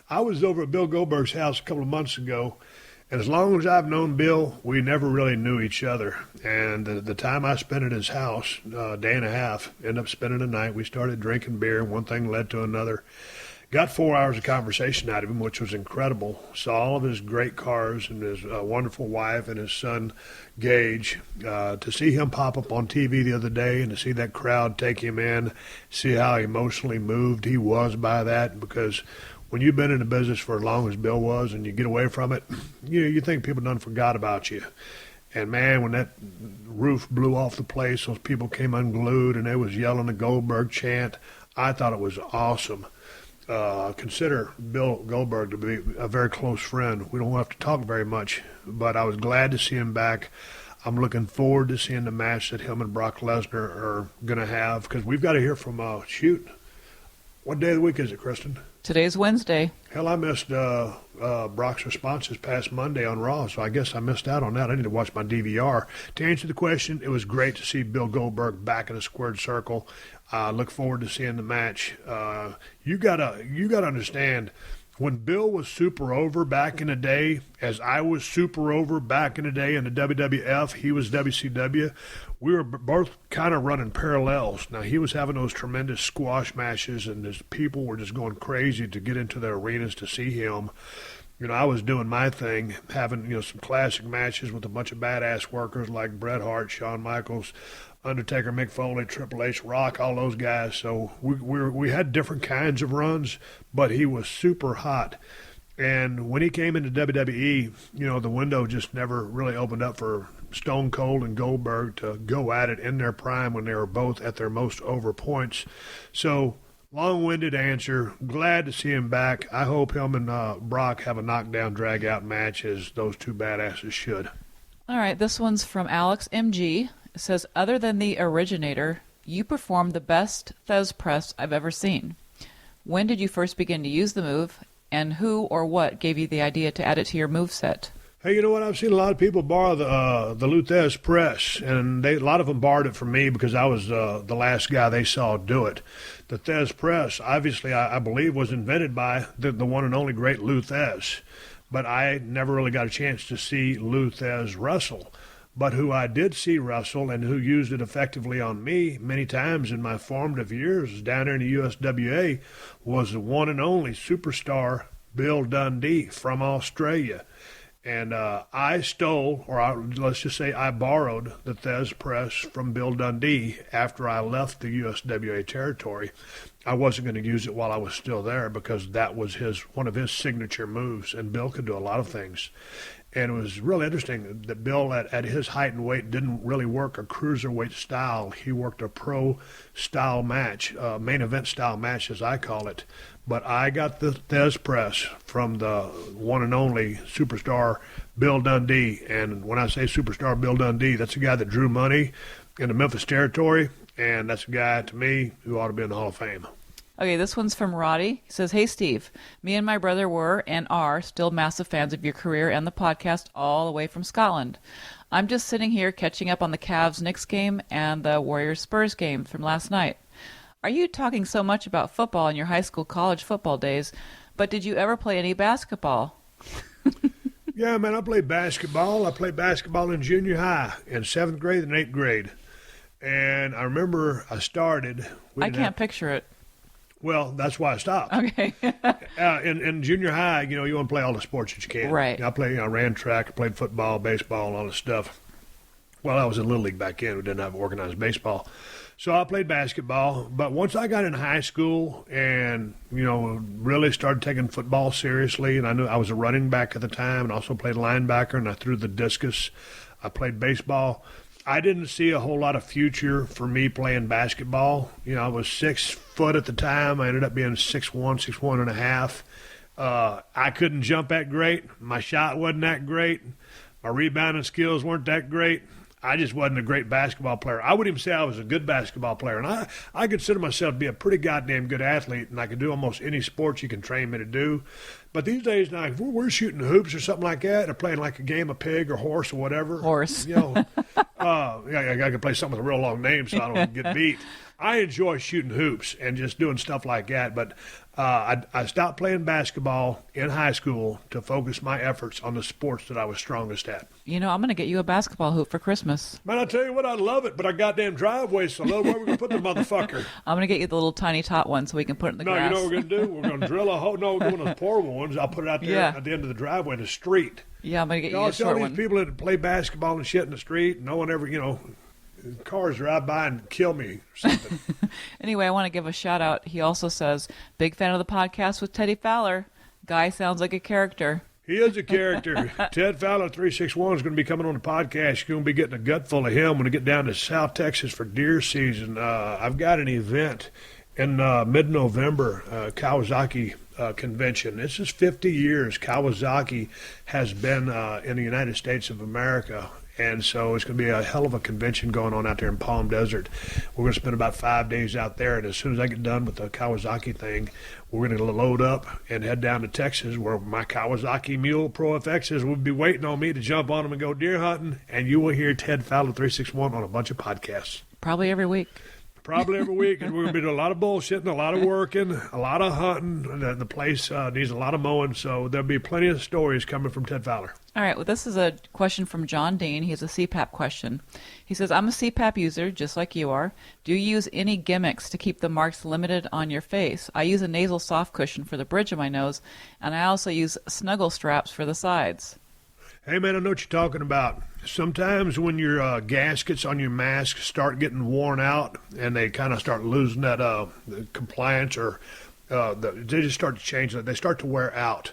I was over at Bill Goldberg's house a couple of months ago, and as long as I've known Bill, we never really knew each other. And the time I spent at his house, day and a half, ended up spending the night. We started drinking beer, and one thing led to another. Got 4 hours of conversation out of him, which was incredible. Saw all of his great cars and his wonderful wife and his son, Gage. To see him pop up on TV the other day and to see that crowd take him in, see how emotionally moved he was by that, because when you've been in the business for as long as Bill was and you get away from it, you think people done forgot about you. And, man, when that roof blew off the place, those people came unglued and they was yelling the Goldberg chant. I thought it was awesome. Consider Bill Goldberg to be a very close friend. We don't have to talk very much, but I was glad to see him back. I'm looking forward to seeing the match that him and Brock Lesnar are going to have, because we've got to hear from, what day of the week is it, Kristin? Today's Wednesday. Hell, I missed Brock's response this past Monday on Raw, so I guess I missed out on that. I need to watch my DVR. To answer the question, it was great to see Bill Goldberg back in a squared circle. Look forward to seeing the match. You gotta understand, when Bill was super over back in the day, as I was super over back in the day in the WWF, he was WCW, we were both kind of running parallels. Now, he was having those tremendous squash matches, and his people were just going crazy to get into the arenas to see him. I was doing my thing, having, some classic matches with a bunch of badass workers like Bret Hart, Shawn Michaels, Undertaker, Mick Foley, Triple H, Rock, all those guys. So we had different kinds of runs, but he was super hot. And when he came into WWE, the window just never really opened up for Stone Cold and Goldberg to go at it in their prime when they were both at their most over points. So, long-winded answer. Glad to see him back. I hope him and Brock have a knockdown, drag-out match, as those two badasses should. All right, this one's from Alex MG. It says, other than the originator, you performed the best Thesz Press I've ever seen. When did you first begin to use the move, and who or what gave you the idea to add it to your moveset? Hey, you know what? I've seen a lot of people borrow the Thesz Press, and a lot of them borrowed it from me because I was the last guy they saw do it. The Thesz Press, obviously, I believe, was invented by the one and only great Lou Thesz, but I never really got a chance to see Lou Thesz wrestle. But who I did see wrestle and who used it effectively on me many times in my formative years down there in the USWA was the one and only superstar Bill Dundee from Australia. And I stole, let's just say I borrowed the Thesz Press from Bill Dundee after I left the USWA territory. I wasn't going to use it while I was still there because that was one of his signature moves, and Bill could do a lot of things. And it was really interesting that Bill, at his height and weight, didn't really work a cruiserweight style. He worked a pro-style match, main event-style match, as I call it. But I got the Thesz Press from the one and only superstar Bill Dundee. And when I say superstar Bill Dundee, that's a guy that drew money in the Memphis territory, and that's a guy, to me, who ought to be in the Hall of Fame. Okay, this one's from Roddy. He says, hey, Steve, me and my brother were and are still massive fans of your career and the podcast all the way from Scotland. I'm just sitting here catching up on the Cavs-Knicks game and the Warriors-Spurs game from last night. Are you talking so much about football in your high school, college football days, but did you ever play any basketball? Yeah, man, I played basketball. I played basketball in junior high in 7th grade and 8th grade. And I remember I started. I can't picture it. Well, that's why I stopped. Okay. In junior high, you want to play all the sports that you can. Right. I ran track, I played football, baseball, all this stuff. Well, I was in Little League back then. We didn't have organized baseball. So I played basketball. But once I got in high school and, really started taking football seriously, and I knew I was a running back at the time and also played linebacker, and I threw the discus. I played baseball. I didn't see a whole lot of future for me playing basketball. I was 6 foot at the time. I ended up being 6'1", 6'1 and a half. I couldn't jump that great. My shot wasn't that great. My rebounding skills weren't that great. I just wasn't a great basketball player. I wouldn't even say I was a good basketball player. And I consider myself to be a pretty goddamn good athlete, and I can do almost any sport you can train me to do. But these days now, if we're shooting hoops or something like that, or playing like a game of pig or horse or whatever. Horse. You know, I can play something with a real long name so I don't get beat. I enjoy shooting hoops and just doing stuff like that. But I stopped playing basketball in high school to focus my efforts on the sports that I was strongest at. You know, I'm going to get you a basketball hoop for Christmas. Man, I tell you what, I love it, but I goddamn driveway, so where we're going to put the motherfucker? I'm going to get you the little tiny tot one so we can put it in the grass. No, you know what we're going to do? We're going to drill a hole. No, we're doing those portable ones. I'll put it out there at the end of the driveway in the street. Yeah, I'm going to get you a short all these one. people that play basketball and shit in the street, no one ever, cars drive by and kill me or something. Anyway, I want to give a shout out. He also says, big fan of the podcast with Teddy Fowler. Guy sounds like a character. He is a character. Ted Fowler 361 is going to be coming on the podcast. You're going to be getting a gut full of him when we get down to South Texas for deer season. I've got an event in mid-November, Kawasaki convention. This is 50 years Kawasaki has been in the United States of America. And so it's going to be a hell of a convention going on out there in Palm Desert. We're going to spend about 5 days out there, and as soon as I get done with the Kawasaki thing, we're going to load up and head down to Texas where my Kawasaki Mule Pro FXs will be waiting on me to jump on them and go deer hunting, and you will hear Ted Fowler 361 on a bunch of podcasts. Probably every week. Probably every week, and we're going to be doing a lot of bullshitting, a lot of working, a lot of hunting. The place needs a lot of mowing, so there'll be plenty of stories coming from Ted Fowler. All right, well, this is a question from John Dean. He has a CPAP question. He says, I'm a CPAP user, just like you are. Do you use any gimmicks to keep the marks limited on your face? I use a nasal soft cushion for the bridge of my nose, and I also use snuggle straps for the sides. Hey, man, I know what you're talking about. Sometimes when your gaskets on your mask start getting worn out and they kind of start losing that compliance or they just start to change. They start to wear out.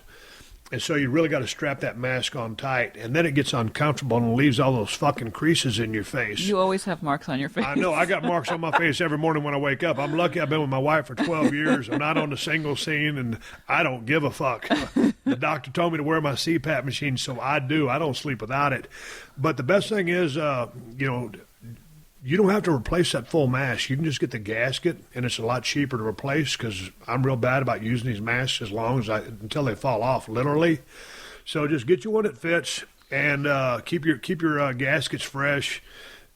And so you really got to strap that mask on tight. And then it gets uncomfortable and leaves all those fucking creases in your face. You always have marks on your face. I know. I got marks on my face every morning when I wake up. I'm lucky I've been with my wife for 12 years. I'm not on the single scene, and I don't give a fuck. The doctor told me to wear my CPAP machine, so I do. I don't sleep without it. But the best thing is, you don't have to replace that full mask. You can just get the gasket, and it's a lot cheaper to replace because I'm real bad about using these masks until they fall off, literally. So just get you one that fits, and keep your gaskets fresh.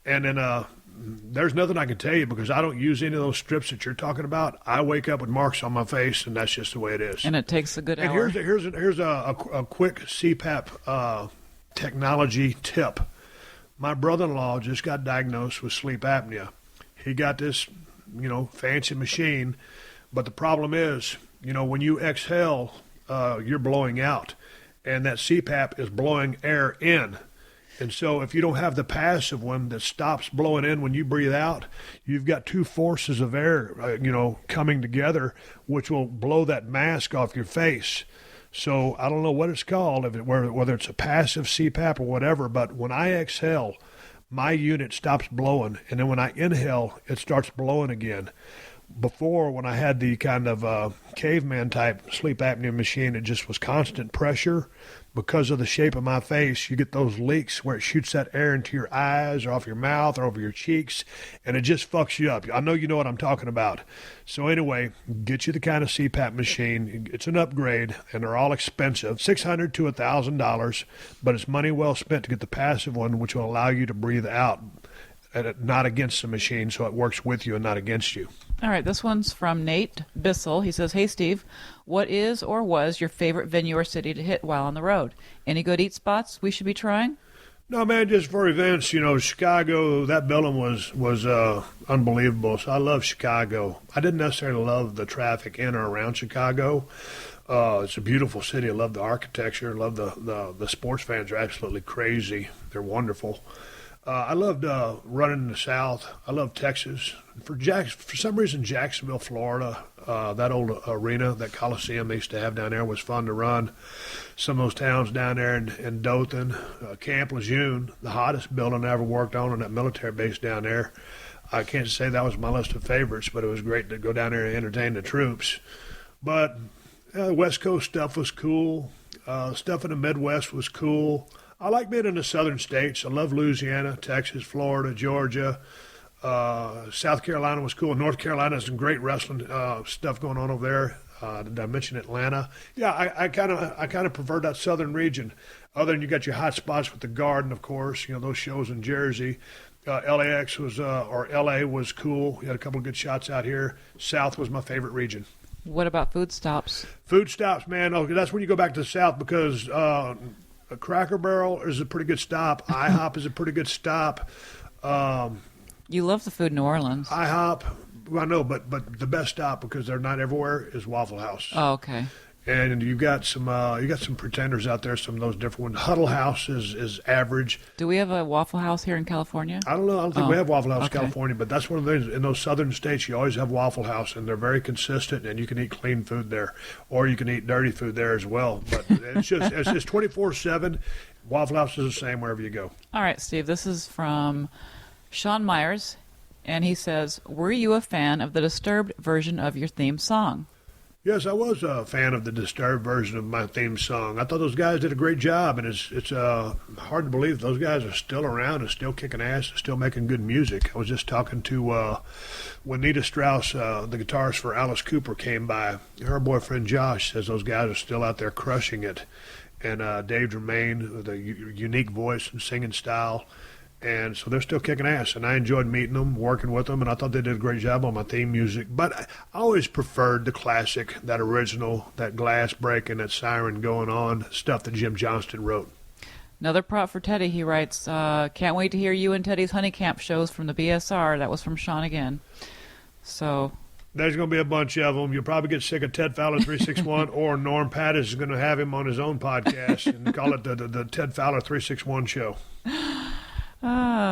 And then there's nothing I can tell you because I don't use any of those strips that you're talking about. I wake up with marks on my face, and that's just the way it is. And it takes a good hour. And here's a quick CPAP technology tip. My brother-in-law just got diagnosed with sleep apnea. He got this, fancy machine, but the problem is, when you exhale, you're blowing out, and that CPAP is blowing air in. And so if you don't have the passive one that stops blowing in when you breathe out, you've got two forces of air, coming together, which will blow that mask off your face. So I don't know what it's called, whether it's a passive CPAP or whatever, but when I exhale, my unit stops blowing, and then when I inhale, it starts blowing again. Before, when I had the kind of caveman-type sleep apnea machine, it just was constant pressure. Because of the shape of my face, you get those leaks where it shoots that air into your eyes or off your mouth or over your cheeks, and it just fucks you up. I know you know what I'm talking about. So anyway, get you the kind of CPAP machine. It's an upgrade, and they're all expensive, $600 to $1,000, but it's money well spent to get the passive one, which will allow you to breathe out, and not against the machine, so it works with you and not against you. All right, this one's from Nate Bissell. He says, hey, Steve, what is or was your favorite venue or city to hit while on the road? Any good eat spots we should be trying? No, man, just for events, Chicago, that building was unbelievable. So I love Chicago. I didn't necessarily love the traffic in or around Chicago. It's a beautiful city. I love the architecture. I love the sports fans are absolutely crazy. They're wonderful. I loved running in the South. I love Texas. For some reason, Jacksonville, Florida, that old arena, that Coliseum they used to have down there was fun to run. Some of those towns down there in Dothan, Camp Lejeune, the hottest building I ever worked on that military base down there. I can't say that was my list of favorites, but it was great to go down there and entertain the troops. But the West Coast stuff was cool. Stuff in the Midwest was cool. I like being in the southern states. I love Louisiana, Texas, Florida, Georgia. South Carolina was cool. North Carolina has some great wrestling stuff going on over there. Did I mention Atlanta? Yeah, I kind of prefer that southern region. Other than you got your hot spots with the Garden, of course. Those shows in Jersey. LAX was or LA was cool. You had a couple of good shots out here. South was my favorite region. What about food stops? Food stops, man. Oh, that's when you go back to the South because a Cracker Barrel is a pretty good stop. IHOP is a pretty good stop. You love the food in New Orleans. IHOP, well, I know, but the best stop because they're not everywhere is Waffle House. Oh, okay. And you got some pretenders out there, some of those different ones. Huddle House is average. Do we have a Waffle House here in California? I don't know. I don't think we have Waffle House okay. in California, but that's one of the things. In those southern states, you always have Waffle House, and they're very consistent, and you can eat clean food there, or you can eat dirty food there as well. But it's just 24/7. Waffle House is the same wherever you go. All right, Steve, this is from Sean Myers, and he says, were you a fan of the Disturbed version of your theme song? Yes, I was a fan of the Disturbed version of my theme song. I thought those guys did a great job, and it's hard to believe those guys are still around and still kicking ass and still making good music. I was just talking to when Nita Strauss, the guitarist for Alice Cooper, came by. Her boyfriend Josh says those guys are still out there crushing it. And Dave Germain, with a unique voice and singing style. And so they're still kicking ass, and I enjoyed meeting them, working with them, and I thought they did a great job on my theme music. But I always preferred the classic, that original, that glass breaking, that siren going on, stuff that Jim Johnston wrote. Another prop for Teddy, he writes, can't wait to hear you and Teddy's Honey Camp shows from the BSR. That was from Sean again. So there's going to be a bunch of them. You'll probably get sick of Ted Fowler 361, or Norm Pattis is going to have him on his own podcast and call it the Ted Fowler 361 show.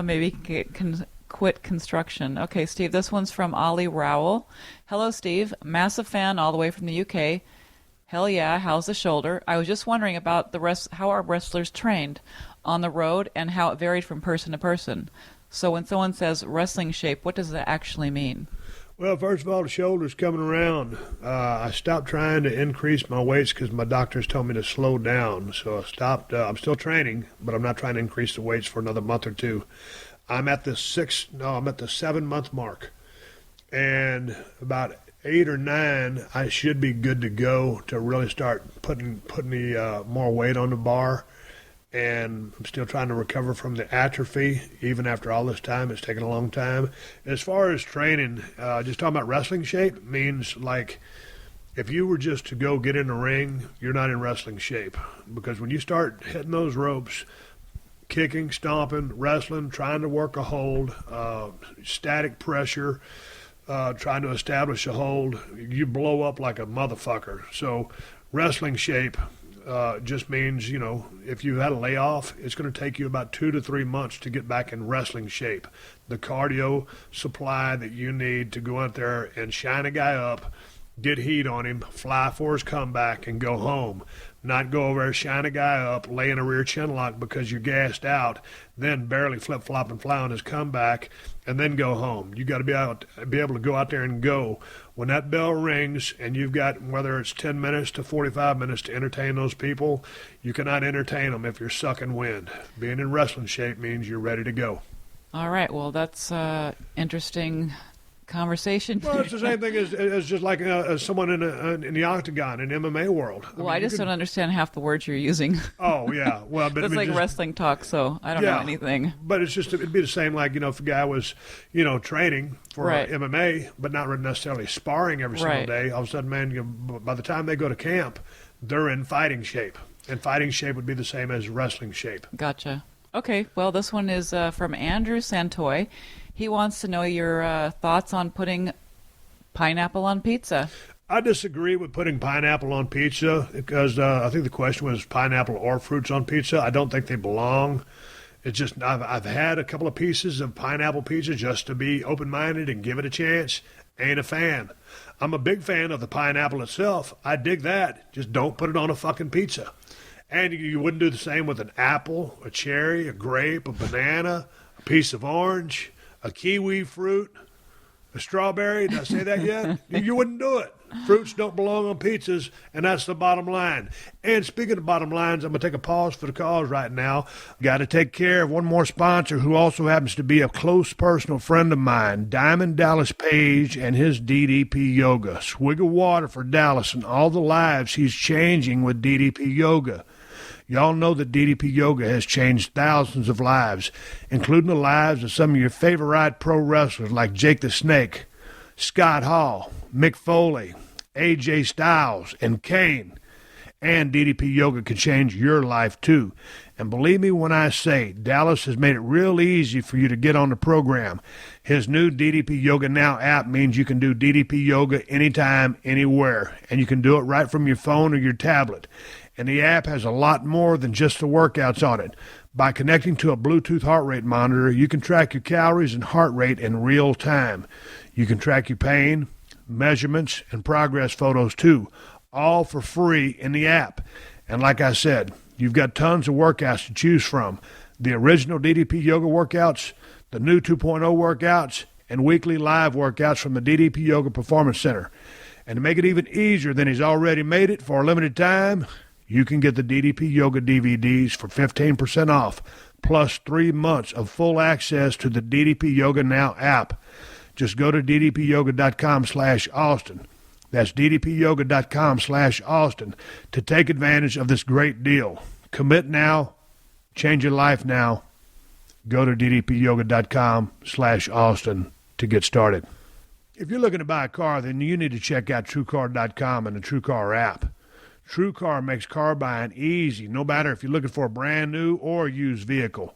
Maybe can quit construction. Okay, Steve, this one's from Ollie Rowell. Hello, Steve. Massive fan all the way from the UK. Hell yeah, how's the shoulder? I was just wondering about how are wrestlers trained on the road and how it varied from person to person. So when someone says wrestling shape, what does that actually mean? Well, first of all, the shoulder's coming around. I stopped trying to increase my weights because my doctors told me to slow down. So I stopped. I'm still training, but I'm not trying to increase the weights for another month or two. I'm at the 7-month mark. And about 8 or 9, I should be good to go to really start putting the more weight on the bar. And I'm still trying to recover from the atrophy, even after all this time. It's taken a long time. As far as training, just talking about wrestling shape means like if you were just to go get in the ring, you're not in wrestling shape. Because when you start hitting those ropes, kicking, stomping, wrestling, trying to work a hold, static pressure, trying to establish a hold, you blow up like a motherfucker. So wrestling shape just means, if you had a layoff, it's going to take you about 2 to 3 months to get back in wrestling shape. The cardio supply that you need to go out there and shine a guy up, get heat on him, fly for his comeback, and go home. Not go over there, shine a guy up, lay in a rear chin lock because you're gassed out, then barely flip-flop and fly on his comeback, and then go home. You got to be able to go out there and go. When that bell rings and you've got, whether it's 10 minutes to 45 minutes to entertain those people, you cannot entertain them if you're sucking wind. Being in wrestling shape means you're ready to go. All right. Well, that's interesting conversation. Well, it's the same thing as just like someone in the octagon in MMA world. I just don't understand half the words you're using. Oh, yeah. Well, but it's like wrestling talk, so I don't know anything. But it's just, it'd be the same like, if a guy was, training for MMA, but not necessarily sparring every single day. All of a sudden, man, by the time they go to camp, they're in fighting shape. And fighting shape would be the same as wrestling shape. Gotcha. Okay, well, this one is from Andrew Santoy. He wants to know your thoughts on putting pineapple on pizza. I disagree with putting pineapple on pizza because I think the question was pineapple or fruits on pizza. I don't think they belong. It's just I've had a couple of pieces of pineapple pizza just to be open-minded and give it a chance. Ain't a fan. I'm a big fan of the pineapple itself. I dig that. Just don't put it on a fucking pizza. And you wouldn't do the same with an apple, a cherry, a grape, a banana, a piece of orange, a kiwi fruit, a strawberry. Did I say that yet? You wouldn't do it. Fruits don't belong on pizzas, and that's the bottom line. And speaking of bottom lines, I'm going to take a pause for the cause right now. Got to take care of one more sponsor who also happens to be a close personal friend of mine, Diamond Dallas Page and his DDP Yoga. Swig of water for Dallas and all the lives he's changing with DDP Yoga. Y'all know that DDP Yoga has changed thousands of lives, including the lives of some of your favorite pro wrestlers like Jake the Snake, Scott Hall, Mick Foley, AJ Styles, and Kane. And DDP Yoga can change your life too. And believe me when I say, Dallas has made it real easy for you to get on the program. His new DDP Yoga Now app means you can do DDP Yoga anytime, anywhere. And you can do it right from your phone or your tablet. And the app has a lot more than just the workouts on it. By connecting to a Bluetooth heart rate monitor, you can track your calories and heart rate in real time. You can track your pain, measurements, and progress photos too, all for free in the app. And like I said, you've got tons of workouts to choose from. The original DDP Yoga workouts, the new 2.0 workouts, and weekly live workouts from the DDP Yoga Performance Center. And to make it even easier than he's already made it for a limited time, you can get the DDP Yoga DVDs for 15% off, plus 3 months of full access to the DDP Yoga Now app. Just go to ddpyoga.com/Austin. That's ddpyoga.com/Austin to take advantage of this great deal. Commit now. Change your life now. Go to ddpyoga.com/Austin to get started. If you're looking to buy a car, then you need to check out TrueCar.com and the TrueCar app. TrueCar makes car buying easy, no matter if you're looking for a brand new or used vehicle.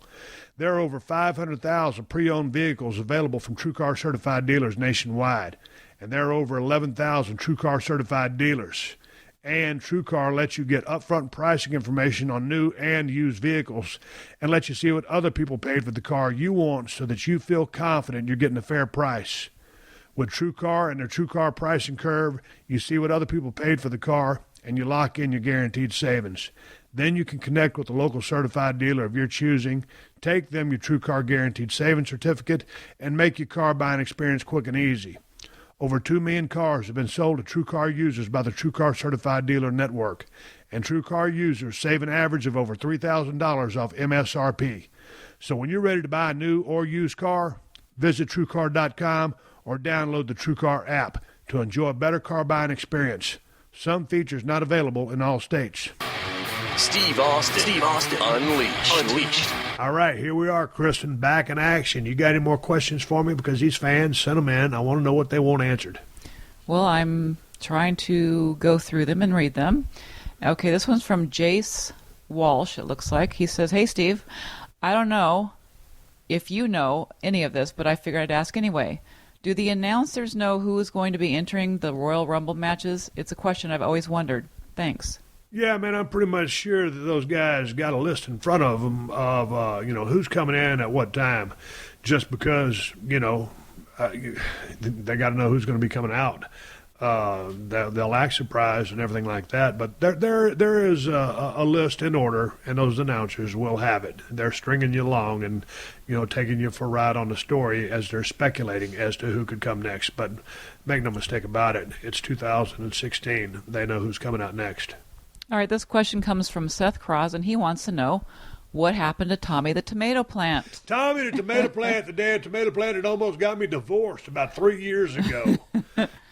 There are over 500,000 pre-owned vehicles available from TrueCar certified dealers nationwide, and there are over 11,000 TrueCar certified dealers. And TrueCar lets you get upfront pricing information on new and used vehicles and lets you see what other people paid for the car you want so that you feel confident you're getting a fair price. With TrueCar and their TrueCar pricing curve, you see what other people paid for the car and you lock in your guaranteed savings. Then you can connect with a local certified dealer of your choosing, take them your TrueCar Guaranteed Savings Certificate, and make your car buying experience quick and easy. Over 2 million cars have been sold to TrueCar users by the TrueCar Certified Dealer Network, and TrueCar users save an average of over $3,000 off MSRP. So when you're ready to buy a new or used car, visit TrueCar.com or download the TrueCar app to enjoy a better car buying experience. Some features not available in all states. Steve Austin. Unleashed. All right, here we are, Kristin, back in action. You got any more questions for me? Because these fans sent them in. I want to know what they want answered. Well, I'm trying to go through them and read them. Okay, this one's from Jace Walsh, it looks like. He says, "Hey, Steve, I don't know if you know any of this, but I figured I'd ask anyway. Do the announcers know who is going to be entering the Royal Rumble matches? It's a question I've always wondered. Thanks." Yeah, man, I'm pretty much sure that those guys got a list in front of them of, who's coming in at what time, just because, they got to know who's going to be coming out. They'll act surprised and everything like that, but there is a list in order, and those announcers will have it. They're stringing you along and, taking you for a ride on the story as they're speculating as to who could come next. But make no mistake about it, it's 2016. They know who's coming out next. All right, this question comes from Seth Cross, and he wants to know what happened to Tommy the tomato plant. Tommy the tomato plant, the damn tomato plant that almost got me divorced about 3 years ago.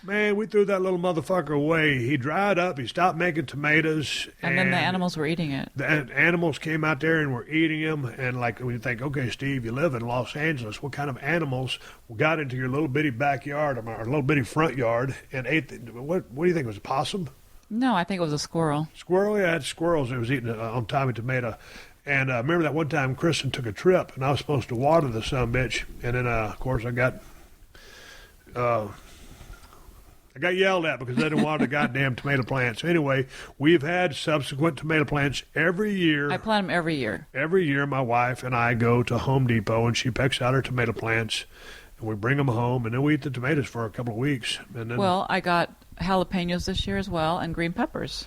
Man, we threw that little motherfucker away. He dried up. He stopped making tomatoes. And then the animals were eating it. The animals came out there and were eating them. And like when you think, okay, Steve, you live in Los Angeles. What kind of animals got into your little bitty backyard or little bitty front yard and ate? What do you think? Was it a possum? No, I think it was a squirrel. Squirrel? Yeah, it's squirrels that was eating on Tommy Tomato. And remember that one time Kristin took a trip, and I was supposed to water the sumbitch. And then, of course, I got yelled at because I didn't water the goddamn tomato plants. So anyway, we've had subsequent tomato plants every year. I plant them every year. Every year, my wife and I go to Home Depot, and she picks out her tomato plants. And we bring them home, and then we eat the tomatoes for a couple of weeks. And then, well, I got jalapenos this year as well, and green peppers.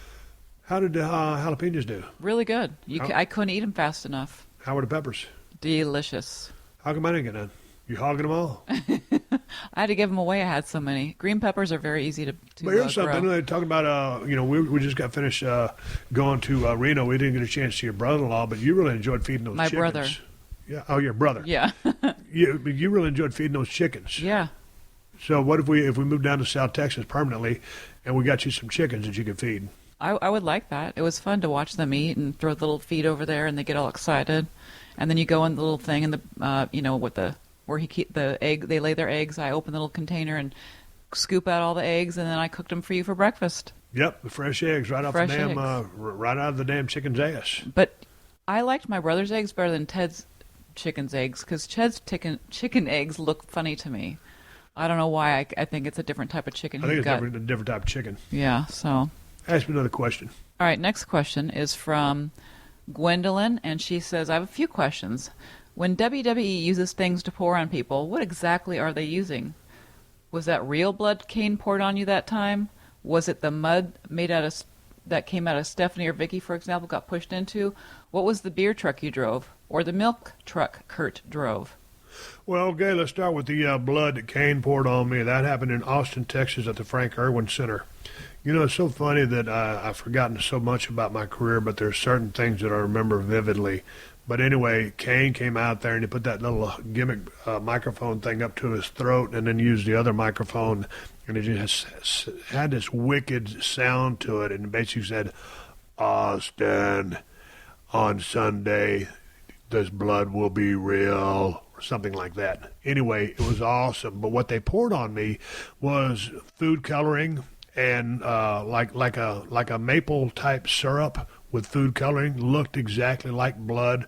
How did the jalapenos do? Really good. I couldn't eat them fast enough. How were the peppers? Delicious. How come I didn't get none? You hogging them all? I had to give them away. I had so many. Green peppers are very easy to But here's something. grow. They're talking about, we just got finished going to Reno. We didn't get a chance to see your brother-in-law, but you really enjoyed feeding those My chickens. brother. Yeah. Oh, your brother. Yeah. You really enjoyed feeding those chickens. Yeah. So what if we moved down to South Texas permanently and we got you some chickens that you could feed? I would like that. It was fun to watch them eat and throw the little feed over there, and they get all excited. And then you go in the little thing in the, where he keep the egg. They lay their eggs. I open the little container and scoop out all the eggs, and then I cooked them for you for breakfast. Yep, the fresh eggs right Fresh right out of the damn chicken's ass. But I liked my brother's eggs better than Ted's chicken's eggs because Ted's chicken eggs look funny to me. I don't know why. I think it's a different type of chicken. I think it's a different type of chicken. Yeah. So. Ask me another question. All right, next question is from Gwendolyn, and she says, I have a few questions. When WWE uses things to pour on people, what exactly are they using? Was that real blood Kane poured on you that time? Was it the mud that came out of Stephanie or Vicky, for example, got pushed into? What was the beer truck you drove? Or the milk truck Kurt drove? Well, okay, let's start with the blood that Kane poured on me. That happened in Austin, Texas at the Frank Irwin Center. You know, it's so funny that I've forgotten so much about my career, but there's certain things that I remember vividly. But anyway, Kane came out there and he put that little gimmick microphone thing up to his throat and then used the other microphone, and it just had this wicked sound to it, and basically said, Austin, on Sunday, this blood will be real, or something like that. Anyway, it was awesome. But what they poured on me was food coloring and like a maple type syrup with food coloring. Looked exactly like blood,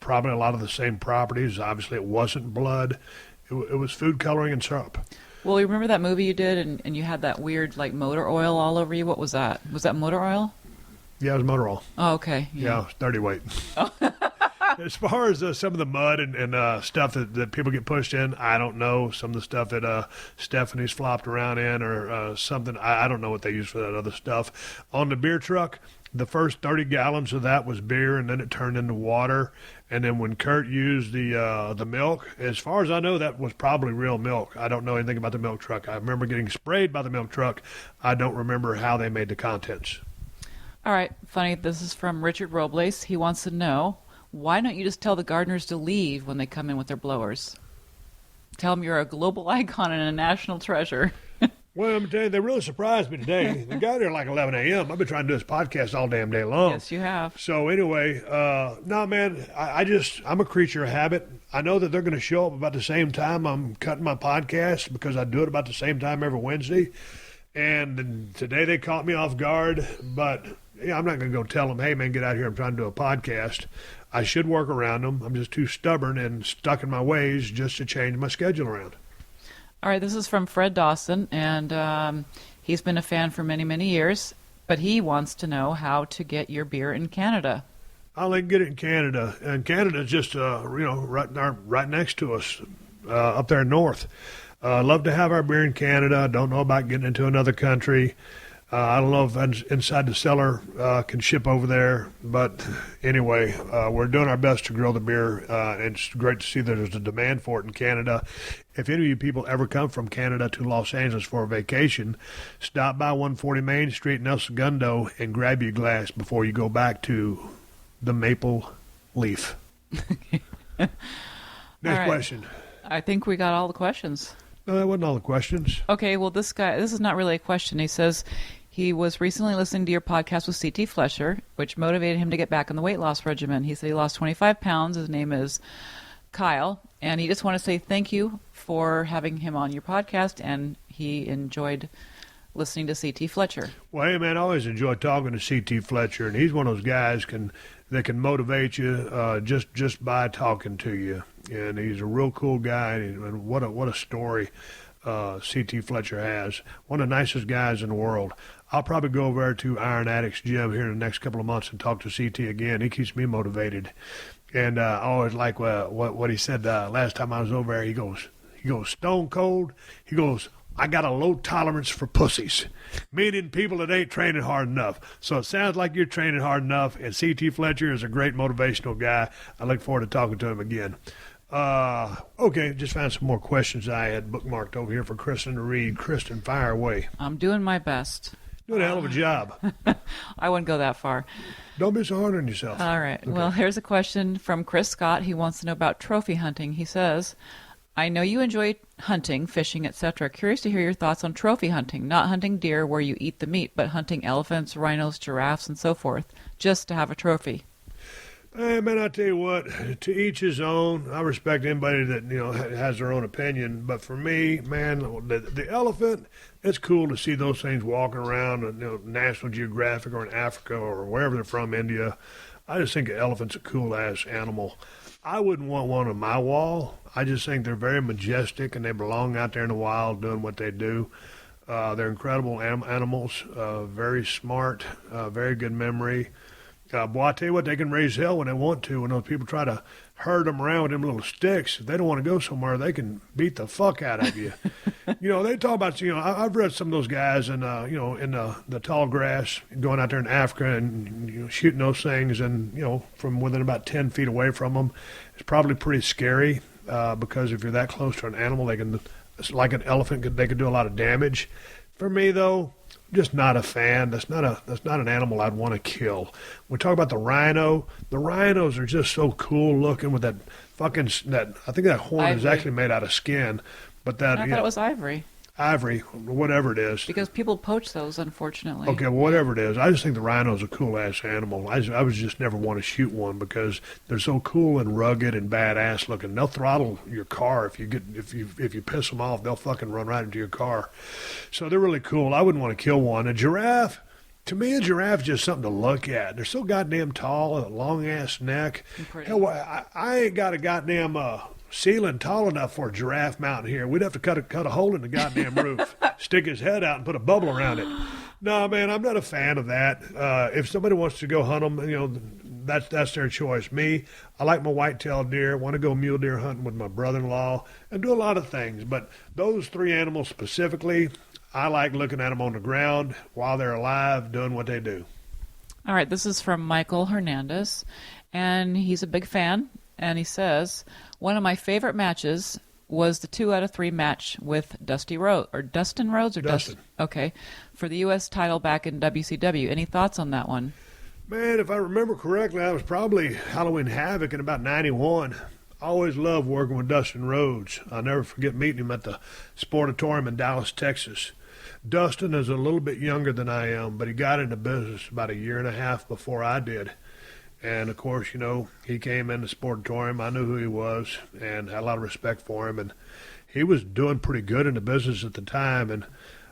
probably a lot of the same properties. Obviously, it wasn't blood. It was food coloring and syrup. Well, you remember that movie you did, and you had that weird like motor oil all over you? What was that? Was that motor oil? Yeah, it was motor oil. Oh, okay. Yeah, it was 30 weight. Oh. As far as some of the mud and stuff that people get pushed in, I don't know. Some of the stuff that Stephanie's flopped around in or something, I don't know what they use for that other stuff. On the beer truck, the first 30 gallons of that was beer, and then it turned into water. And then when Kurt used the milk, as far as I know, that was probably real milk. I don't know anything about the milk truck. I remember getting sprayed by the milk truck. I don't remember how they made the contents. All right, funny. This is from Richard Robles. He wants to know, why don't you just tell the gardeners to leave when they come in with their blowers? Tell them you're a global icon and a national treasure. Well, I'm telling you, they really surprised me today. They got here like 11 a.m. I've been trying to do this podcast all damn day long. Yes, you have. So anyway, no, man, I'm a creature of habit. I know that they're going to show up about the same time I'm cutting my podcast because I do it about the same time every Wednesday. And today they caught me off guard, but yeah, I'm not going to go tell them, hey, man, get out here. I'm trying to do a podcast. I should work around them. I'm just too stubborn and stuck in my ways just to change my schedule around. All right, this is from Fred Dawson, and he's been a fan for many, many years, but he wants to know how to get your beer in Canada. I'll get it in Canada, and Canada's just right next to us, up there north. Love to have our beer in Canada. Don't know about getting into another country. I don't know if Inside the Cellar can ship over there, but anyway, we're doing our best to grow the beer, and it's great to see that there's a demand for it in Canada. If any of you people ever come from Canada to Los Angeles for a vacation, stop by 140 Main Street in El Segundo and grab your glass before you go back to the Maple Leaf. Next question. I think we got all the questions. No, that wasn't all the questions. Okay, well, this is not really a question. He says he was recently listening to your podcast with C.T. Flesher, which motivated him to get back on the weight loss regimen. He said he lost 25 pounds. His name is Kyle, and he just want to say thank you for having him on your podcast, and he enjoyed listening to C.T. Fletcher. Well, hey, man, I always enjoy talking to C.T. Fletcher, and he's one of those guys that can motivate you just by talking to you. And he's a real cool guy, and what a story C.T. Fletcher has. One of the nicest guys in the world. I'll probably go over to Iron Addicts Gym here in the next couple of months and talk to C.T. again. He keeps me motivated. And I always like what he said last time I was over there. He goes stone cold. He goes, I got a low tolerance for pussies, meaning people that ain't training hard enough. So it sounds like you're training hard enough, and C.T. Fletcher is a great motivational guy. I look forward to talking to him again. Okay, just found some more questions I had bookmarked over here for Kristin to read. Kristin, fire away. I'm doing my best. Doing a hell of a job. I wouldn't go that far. Don't be so hard on yourself. All right. Okay. Well, here's a question from Chris Scott. He wants to know about trophy hunting. He says, I know you enjoy hunting, fishing, etc. Curious to hear your thoughts on trophy hunting, not hunting deer where you eat the meat, but hunting elephants, rhinos, giraffes, and so forth, just to have a trophy. Hey, man, I tell you what, to each his own. I respect anybody that, has their own opinion. But for me, man, the elephant, it's cool to see those things walking around, National Geographic or in Africa or wherever they're from, India. I just think an elephant's a cool-ass animal. I wouldn't want one on my wall. I just think they're very majestic and they belong out there in the wild doing what they do. They're incredible animals, very smart, very good memory. Boy, I tell you what, they can raise hell when they want to. When those people try to herd them around with them little sticks, if they don't want to go somewhere, they can beat the fuck out of you. They talk about, I've read some of those guys in the tall grass, going out there in Africa and shooting those things, and from within about 10 feet away from them, it's probably pretty scary because if you're that close to an animal, it's like an elephant, they could do a lot of damage. For me, though, just not a fan. That's not an animal I'd want to kill. We talk about the rhino. The rhinos are just so cool looking with that I think that horn Ivory. is actually made out of skin, but that I thought it was ivory. Ivory, whatever it is. Because people poach those, unfortunately. Okay, well, whatever it is. I just think the rhino's a cool-ass animal. I was just never want to shoot one because they're so cool and rugged and badass looking. They'll throttle your car if you piss them off. They'll fucking run right into your car. So they're really cool. I wouldn't want to kill one. A giraffe, to me, a giraffe's just something to look at. They're so goddamn tall, a long-ass neck. Hell, I ain't got a goddamn ceiling tall enough for a giraffe mountain here. We'd have to cut a hole in the goddamn roof, stick his head out and put a bubble around it. No, man, I'm not a fan of that. If somebody wants to go hunt them, that's their choice. Me, I like my white-tailed deer, want to go mule deer hunting with my brother-in-law, and do a lot of things. But those three animals specifically, I like looking at them on the ground while they're alive, doing what they do. All right, this is from Michael Hernandez, and he's a big fan, and he says, one of my favorite matches was the 2 out of 3 match with Dustin Rhodes. Dustin. Okay, for the U.S. title back in WCW. Any thoughts on that one? Man, if I remember correctly, I was probably Halloween Havoc in about 91. I always loved working with Dustin Rhodes. I'll never forget meeting him at the Sportatorium in Dallas, Texas. Dustin is a little bit younger than I am, but he got into business about 1.5 years before I did. And, of course, he came in the Sportatorium. I knew who he was and had a lot of respect for him. And he was doing pretty good in the business at the time. And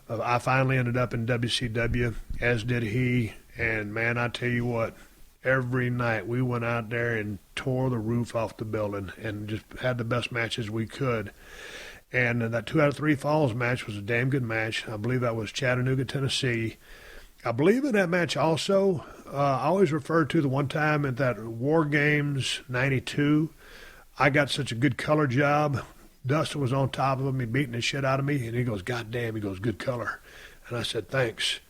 I finally ended up in WCW, as did he. And, man, I tell you what, every night we went out there and tore the roof off the building and just had the best matches we could. And that 2 out of 3 falls match was a damn good match. I believe that was Chattanooga, Tennessee. I believe in that match also, I always refer to the one time at that War Games 92. I got such a good color job. Dustin was on top of me, beating the shit out of me, and he goes, God damn, he goes, good color. And I said, thanks.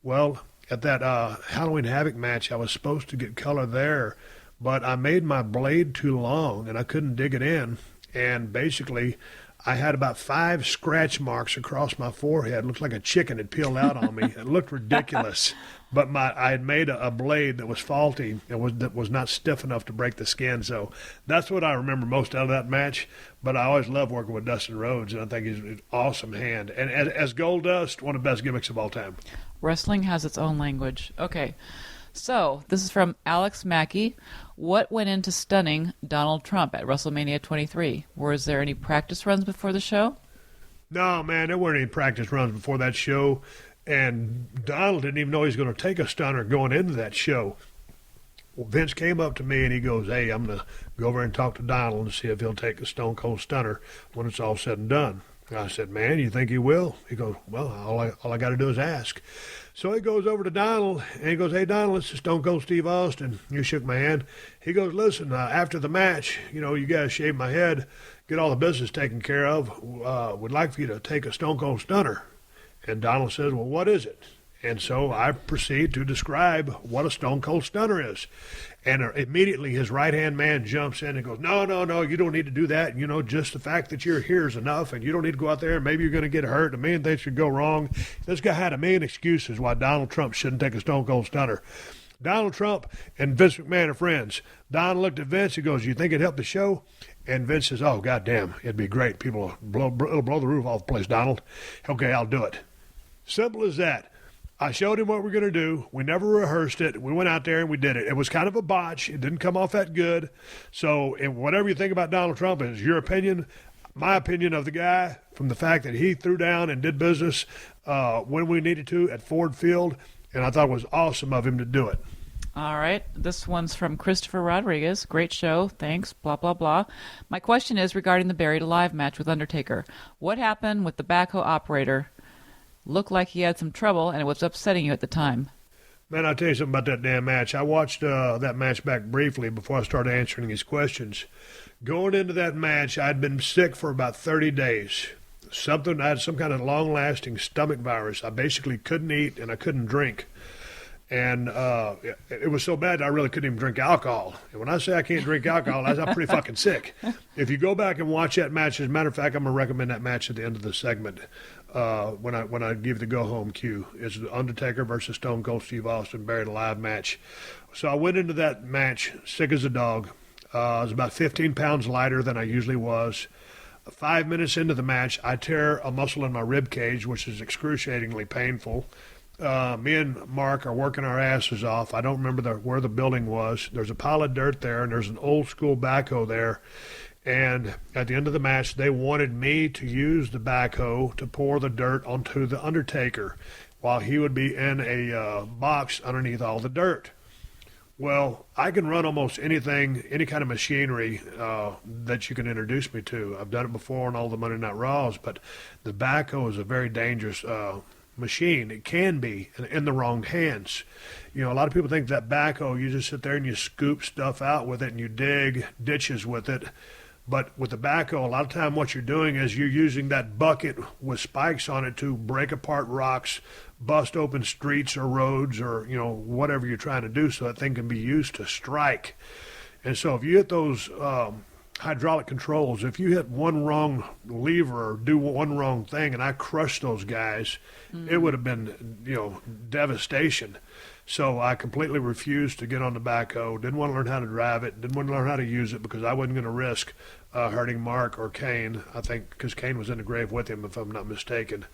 Well, at that Halloween Havoc match, I was supposed to get color there, but I made my blade too long, and I couldn't dig it in. And basically, I had about 5 scratch marks across my forehead. It looked like a chicken had peeled out on me. It looked ridiculous. But I had made a blade that was faulty and that was not stiff enough to break the skin. So that's what I remember most out of that match. But I always loved working with Dustin Rhodes, and I think he's an awesome hand. And as Golddust, one of the best gimmicks of all time. Wrestling has its own language. Okay. So, this is from Alex Mackey. What went into stunning Donald Trump at WrestleMania 23? Was there any practice runs before the show? No, man, there weren't any practice runs before that show. And Donald didn't even know he was going to take a stunner going into that show. Well, Vince came up to me and he goes, hey, I'm going to go over and talk to Donald and see if he'll take a Stone Cold Stunner when it's all said and done. And I said, man, you think he will? He goes, well, all I got to do is ask. So he goes over to Donald, and he goes, hey, Donald, this is Stone Cold Steve Austin. You shook my hand. He goes, listen, after the match, you guys shaved my head, get all the business taken care of. Would like for you to take a Stone Cold Stunner. And Donald says, well, what is it? And so I proceed to describe what a Stone Cold Stunner is. And immediately his right-hand man jumps in and goes, no, you don't need to do that. You know, just the fact that you're here is enough, and you don't need to go out there, and maybe you're going to get hurt, a million things could go wrong. This guy had a million excuses why Donald Trump shouldn't take a Stone Cold Stunner. Donald Trump and Vince McMahon are friends. Don looked at Vince and goes, you think it'd help the show? And Vince says, oh, goddamn, it'd be great. People will blow the roof off the place, Donald. Okay, I'll do it. Simple as that. I showed him what we were going to do. We never rehearsed it. We went out there and we did it. It was kind of a botch. It didn't come off that good. So whatever you think about Donald Trump is your opinion. My opinion of the guy, from the fact that he threw down and did business when we needed to at Ford Field, and I thought it was awesome of him to do it. All right. This one's from Christopher Rodriguez. Great show. Thanks. Blah, blah, blah. My question is regarding the Buried Alive match with Undertaker. What happened with the backhoe operator? Looked like he had some trouble, and it was upsetting you at the time. Man, I'll tell you something about that damn match. I watched that match back briefly before I started answering his questions. Going into that match, I'd been sick for about 30 days. I had some kind of long-lasting stomach virus. I basically couldn't eat and I couldn't drink. And it was so bad I really couldn't even drink alcohol. And when I say I can't drink alcohol, I'm pretty fucking sick. If you go back and watch that match, as a matter of fact, I'm going to recommend that match at the end of the segment when I give the go-home cue. It's the Undertaker versus Stone Cold Steve Austin Buried Alive match. So I went into that match sick as a dog. I was about 15 pounds lighter than I usually was. 5 minutes into the match, I tear a muscle in my rib cage, which is excruciatingly painful. Me and Mark are working our asses off. I don't remember where the building was. There's a pile of dirt there, and there's an old school backhoe there. And at the end of the match, they wanted me to use the backhoe to pour the dirt onto the Undertaker while he would be in a box underneath all the dirt. Well, I can run almost anything, any kind of machinery that you can introduce me to. I've done it before on all the Monday Night Raws, but the backhoe is a very dangerous machine. It can be in the wrong hands. You know, a lot of people think that backhoe, you just sit there and you scoop stuff out with it and you dig ditches with it. But with the backhoe, a lot of time what you're doing is you're using that bucket with spikes on it to break apart rocks, bust open streets or roads or, you know, whatever you're trying to do so that thing can be used to strike. And so if you hit those hydraulic controls, if you hit one wrong lever or do one wrong thing and I crushed those guys, it would have been, you know, devastation. So I completely refused to get on the backhoe, didn't want to learn how to drive it, didn't want to learn how to use it because I wasn't going to risk hurting Mark or Kane, I think, because Kane was in the grave with him, if I'm not mistaken.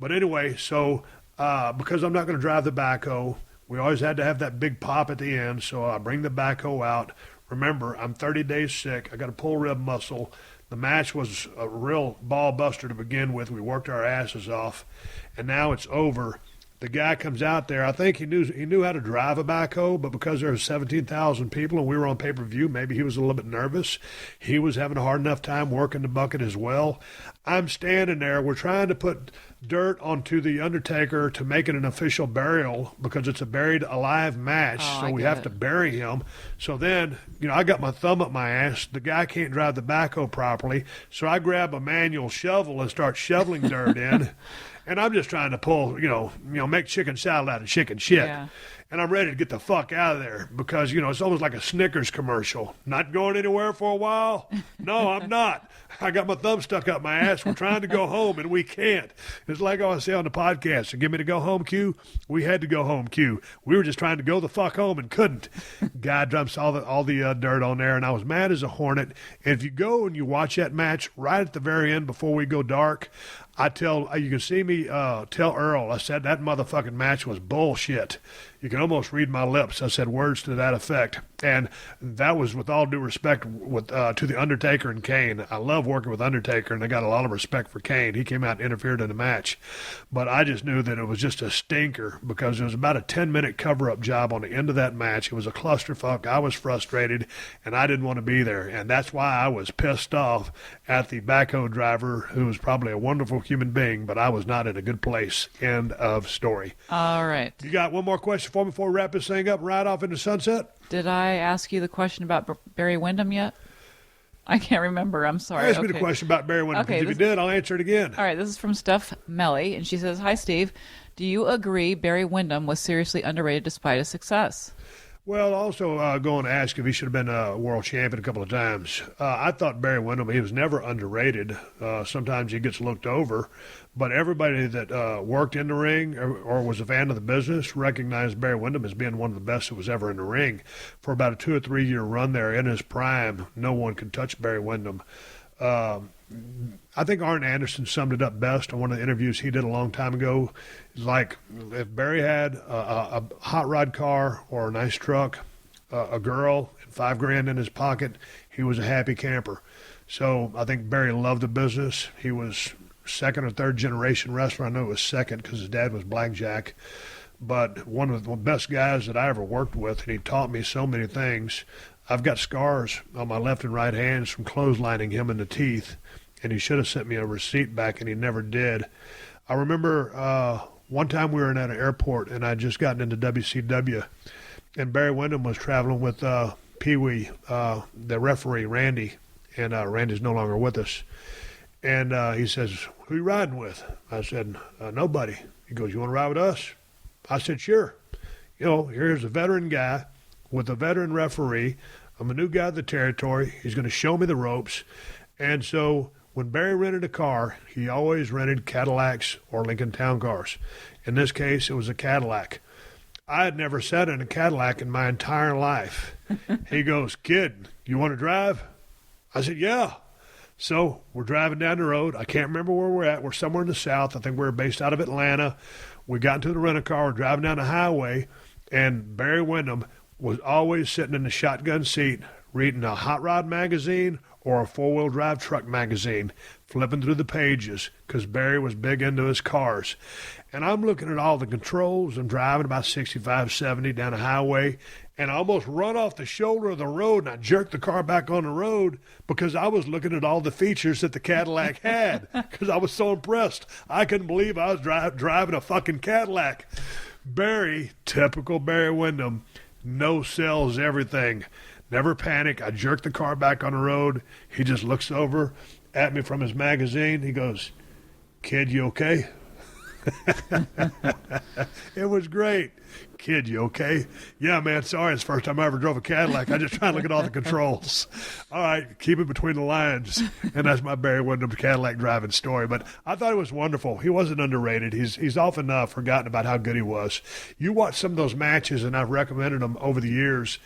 But anyway, so because I'm not going to drive the backhoe, we always had to have that big pop at the end, so I bring the backhoe out. Remember, I'm 30 days sick. I got a pull rib muscle. The match was a real ball buster to begin with. We worked our asses off, and now it's over. The guy comes out there. I think he knew how to drive a backhoe, but because there were 17,000 people and we were on pay-per-view, maybe he was a little bit nervous. He was having a hard enough time working the bucket as well. I'm standing there. We're trying to put dirt onto the Undertaker to make it an official burial because it's a buried alive match, so we have to bury him. So then, you know, I got my thumb up my ass. The guy can't drive the backhoe properly, so I grab a manual shovel and start shoveling dirt in. And I'm just trying to pull, you know, make chicken salad out of chicken shit. Yeah. And I'm ready to get the fuck out of there because, you know, it's almost like a Snickers commercial. Not going anywhere for a while? No, I'm not. I got my thumb stuck up my ass. We're trying to go home, and we can't. It's like I say on the podcast, so give me the go home cue. We had to go home cue. We were just trying to go the fuck home and couldn't. God dumps all the dirt on there, and I was mad as a hornet. And if you go and you watch that match right at the very end before we go dark, you can see me tell Earl, I said that motherfucking match was bullshit. You can almost read my lips. I said words to that effect. And that was with all due respect to the Undertaker and Kane. I love working with Undertaker, and I got a lot of respect for Kane. He came out and interfered in the match. But I just knew that it was just a stinker because it was about a 10-minute cover-up job on the end of that match. It was a clusterfuck. I was frustrated, and I didn't want to be there. And that's why I was pissed off at the backhoe driver, who was probably a wonderful human being, but I was not in a good place. End of story. All right. You got one more question for me before we wrap this thing up and ride off into sunset? Did I ask you the question about Barry Windham yet? I can't remember. I'm sorry. Ask me the question about Barry Windham. Okay, If you did, I'll answer it again. All right, this is from Steph Melly, and she says, "Hi, Steve. Do you agree Barry Windham was seriously underrated despite his success?" Well, also going to ask if he should have been a world champion a couple of times. I thought Barry Windham, he was never underrated. Sometimes he gets looked over. But everybody that worked in the ring or was a fan of the business recognized Barry Windham as being one of the best that was ever in the ring. For about a 2 or 3 year run there in his prime, no one could touch Barry Windham. I think Arn Anderson summed it up best on one of the interviews he did a long time ago. It's like if Barry had a hot rod car or a nice truck, a girl, and $5,000 in his pocket, he was a happy camper. So I think Barry loved the business. He was second or third generation wrestler. I know it was second because his dad was Blackjack. But one of the best guys that I ever worked with, and he taught me so many things. I've got scars on my left and right hands from clotheslining him in the teeth, and he should have sent me a receipt back, and he never did. I remember one time we were in at an airport, and I'd just gotten into WCW, and Barry Windham was traveling with Pee-wee, the referee, Randy, and Randy's no longer with us. And he says, "Who you riding with?" I said, "Nobody." He goes, "You want to ride with us?" I said, "Sure." You know, here's a veteran guy with a veteran referee. I'm a new guy to the territory. He's going to show me the ropes. And so when Barry rented a car, he always rented Cadillacs or Lincoln Town Cars. In this case, it was a Cadillac. I had never sat in a Cadillac in my entire life. He goes, "Kid, you want to drive?" I said, "Yeah." So we're driving down the road. I can't remember where we're at. We're somewhere in the south. I think we're based out of Atlanta. We got into the rent-a-car. We're driving down the highway, and Barry Windham was always sitting in the shotgun seat reading a hot rod magazine or a four-wheel drive truck magazine, flipping through the pages because Barry was big into his cars. And I'm looking at all the controls. I'm driving about 65, 70 down the highway, and I almost run off the shoulder of the road, and I jerked the car back on the road because I was looking at all the features that the Cadillac had because I was so impressed. I couldn't believe I was driving a fucking Cadillac. Barry, typical Barry Windham, no sells everything. Never panic. I jerk the car back on the road. He just looks over at me from his magazine. He goes, "Kid, you okay?" It was great. "Kid, you okay?" "Yeah, man, sorry. It's the first time I ever drove a Cadillac. I just try to look at all the controls." All right, keep it between the lines. And that's my Barry Windham Cadillac driving story. But I thought it was wonderful. He wasn't underrated. He's often forgotten about how good he was. You watch some of those matches, and I've recommended them over the years.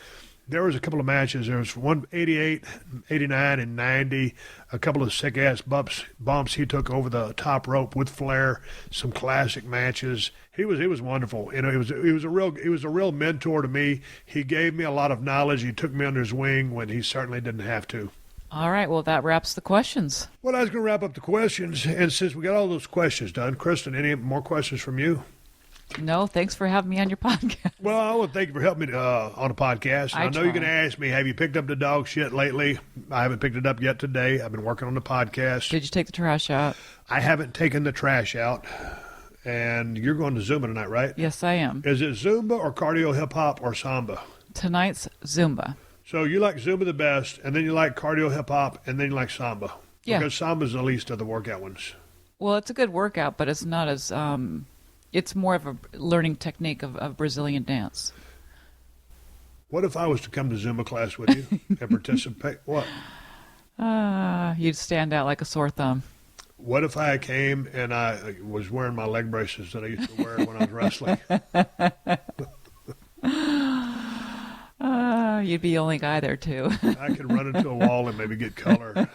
There was a couple of matches. There was one 88, 89, and 90. A couple of sick-ass bumps he took over the top rope with Flair. Some classic matches. He was wonderful. You know, he was a real mentor to me. He gave me a lot of knowledge. He took me under his wing when he certainly didn't have to. All right, well, that wraps the questions. Well, I was going to wrap up the questions, and since we got all those questions done, Kristin, any more questions from you? No, thanks for having me on your podcast. Well, I want to thank you for helping me on the podcast. I know you're going to ask me, have you picked up the dog shit lately? I haven't picked it up yet today. I've been working on the podcast. Did you take the trash out? I haven't taken the trash out. And you're going to Zumba tonight, right? Yes, I am. Is it Zumba or cardio hip-hop or Samba? Tonight's Zumba. So you like Zumba the best, and then you like cardio hip-hop, and then you like Samba. Yeah. Because Samba's the least of the workout ones. Well, it's a good workout, but it's not as... it's more of a learning technique of Brazilian dance. What if I was to come to Zumba class with you and participate? What? You'd stand out like a sore thumb. What if I came and I was wearing my leg braces that I used to wear when I was wrestling? You'd be the only guy there, too. I could run into a wall and maybe get color.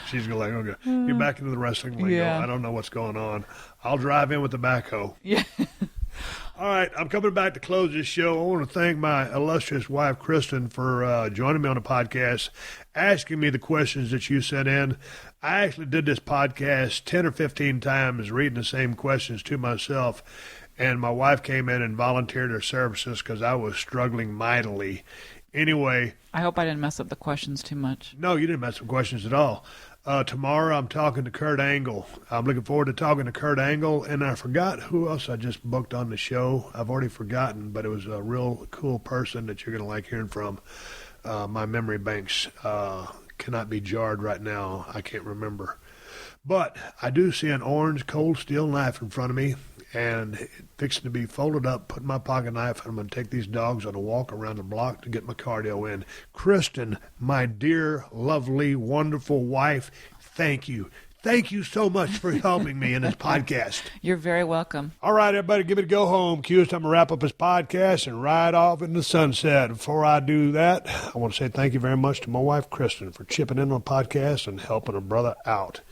She's going like, okay, get back into the wrestling lingo. Yeah. I don't know what's going on. I'll drive in with the backhoe. Yeah. All right, I'm coming back to close this show. I want to thank my illustrious wife, Kristin, for joining me on the podcast, asking me the questions that you sent in. I actually did this podcast 10 or 15 times, reading the same questions to myself, and my wife came in and volunteered her services because I was struggling mightily. Anyway. I hope I didn't mess up the questions too much. No, you didn't mess up questions at all. Tomorrow I'm talking to Kurt Angle. I'm looking forward to talking to Kurt Angle, and I forgot who else I just booked on the show. I've already forgotten, but it was a real cool person that you're going to like hearing from. My memory banks cannot be jarred right now. I can't remember. But I do see an orange cold steel knife in front of me, and it's fixing to be folded up, put in my pocket knife, and I'm going to take these dogs on a walk around the block to get my cardio in. Kristin, my dear, lovely, wonderful wife, thank you. Thank you so much for helping me in this podcast. You're very welcome. All right, everybody, give me the go home cue. It's time to wrap up this podcast and ride off in the sunset. Before I do that, I want to say thank you very much to my wife, Kristin, for chipping in on the podcast and helping her brother out.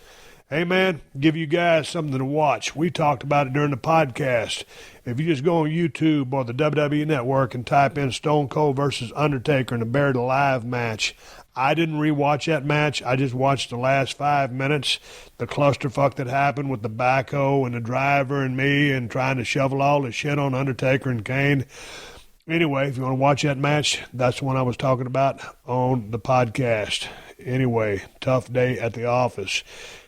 Hey, man, give you guys something to watch. We talked about it during the podcast. If you just go on YouTube or the WWE Network and type in Stone Cold versus Undertaker in a Buried Alive match, I didn't rewatch that match. I just watched the last 5 minutes, the clusterfuck that happened with the backhoe and the driver and me and trying to shovel all the shit on Undertaker and Kane. Anyway, if you want to watch that match, that's the one I was talking about on the podcast. Anyway, tough day at the office.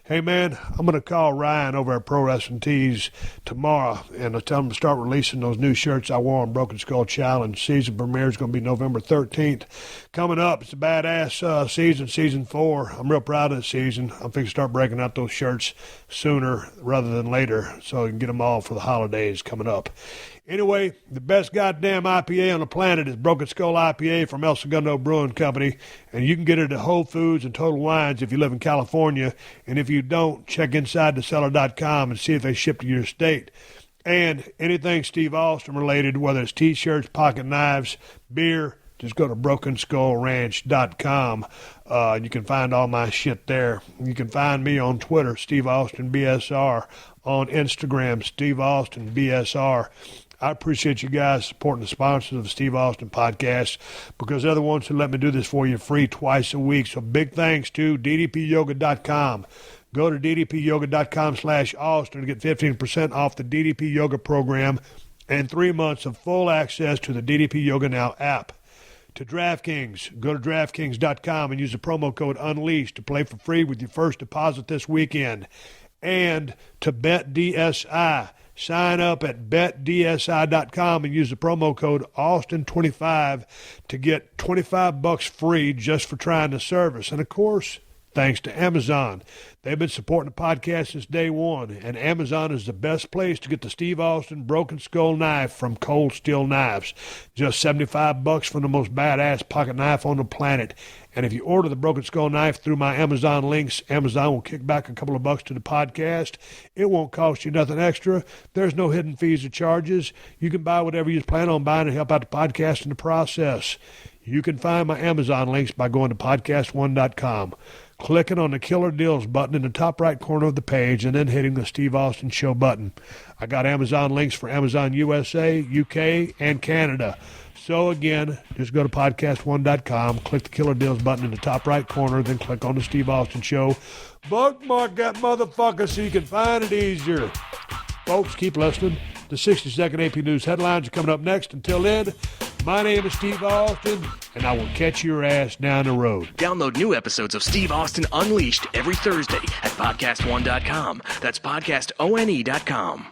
Hey, man, I'm going to call Ryan over at Pro Wrestling Tees tomorrow, and I'll tell him to start releasing those new shirts I wore on Broken Skull Challenge. Season premiere is going to be November 13th. Coming up, it's a badass season 4. I'm real proud of this season. I'm fixing to start breaking out those shirts sooner rather than later so I can get them all for the holidays coming up. Anyway, the best goddamn IPA on the planet is Broken Skull IPA from El Segundo Brewing Company, and you can get it at Whole Foods and Total Wines if you live in California, and if you don't, check InsideTheCellar.com and see if they ship to your state. And anything Steve Austin related, whether it's T-shirts, pocket knives, beer, just go to BrokenSkullRanch.com. You can find all my shit there. You can find me on Twitter, Steve Austin BSR, on Instagram, Steve Austin BSR. I appreciate you guys supporting the sponsors of the Steve Austin podcast because they're the ones who let me do this for you free twice a week. So big thanks to ddpyoga.com. Go to ddpyoga.com/Austin to get 15% off the DDP Yoga program and 3 months of full access to the DDP Yoga Now app. To DraftKings, go to DraftKings.com and use the promo code UNLEASHED to play for free with your first deposit this weekend. And to BetDSI, sign up at betdsi.com and use the promo code Austin25 to get $25 free just for trying the service. And, of course, thanks to Amazon. They've been supporting the podcast since day one, and Amazon is the best place to get the Steve Austin Broken Skull knife from Cold Steel Knives. Just $75 for the most badass pocket knife on the planet. And if you order the Broken Skull knife through my Amazon links, Amazon will kick back a couple of bucks to the podcast. It won't cost you nothing extra. There's no hidden fees or charges. You can buy whatever you plan on buying and help out the podcast in the process. You can find my Amazon links by going to PodcastOne.com, clicking on the Killer Deals button in the top right corner of the page, and then hitting the Steve Austin Show button. I got Amazon links for Amazon USA, UK, and Canada. So, again, just go to PodcastOne.com, click the Killer Deals button in the top right corner, then click on the Steve Austin Show. Bookmark that motherfucker so you can find it easier. Folks, keep listening. The 60-second AP News headlines are coming up next. Until then, my name is Steve Austin, and I will catch your ass down the road. Download new episodes of Steve Austin Unleashed every Thursday at PodcastOne.com. That's PodcastOne.com.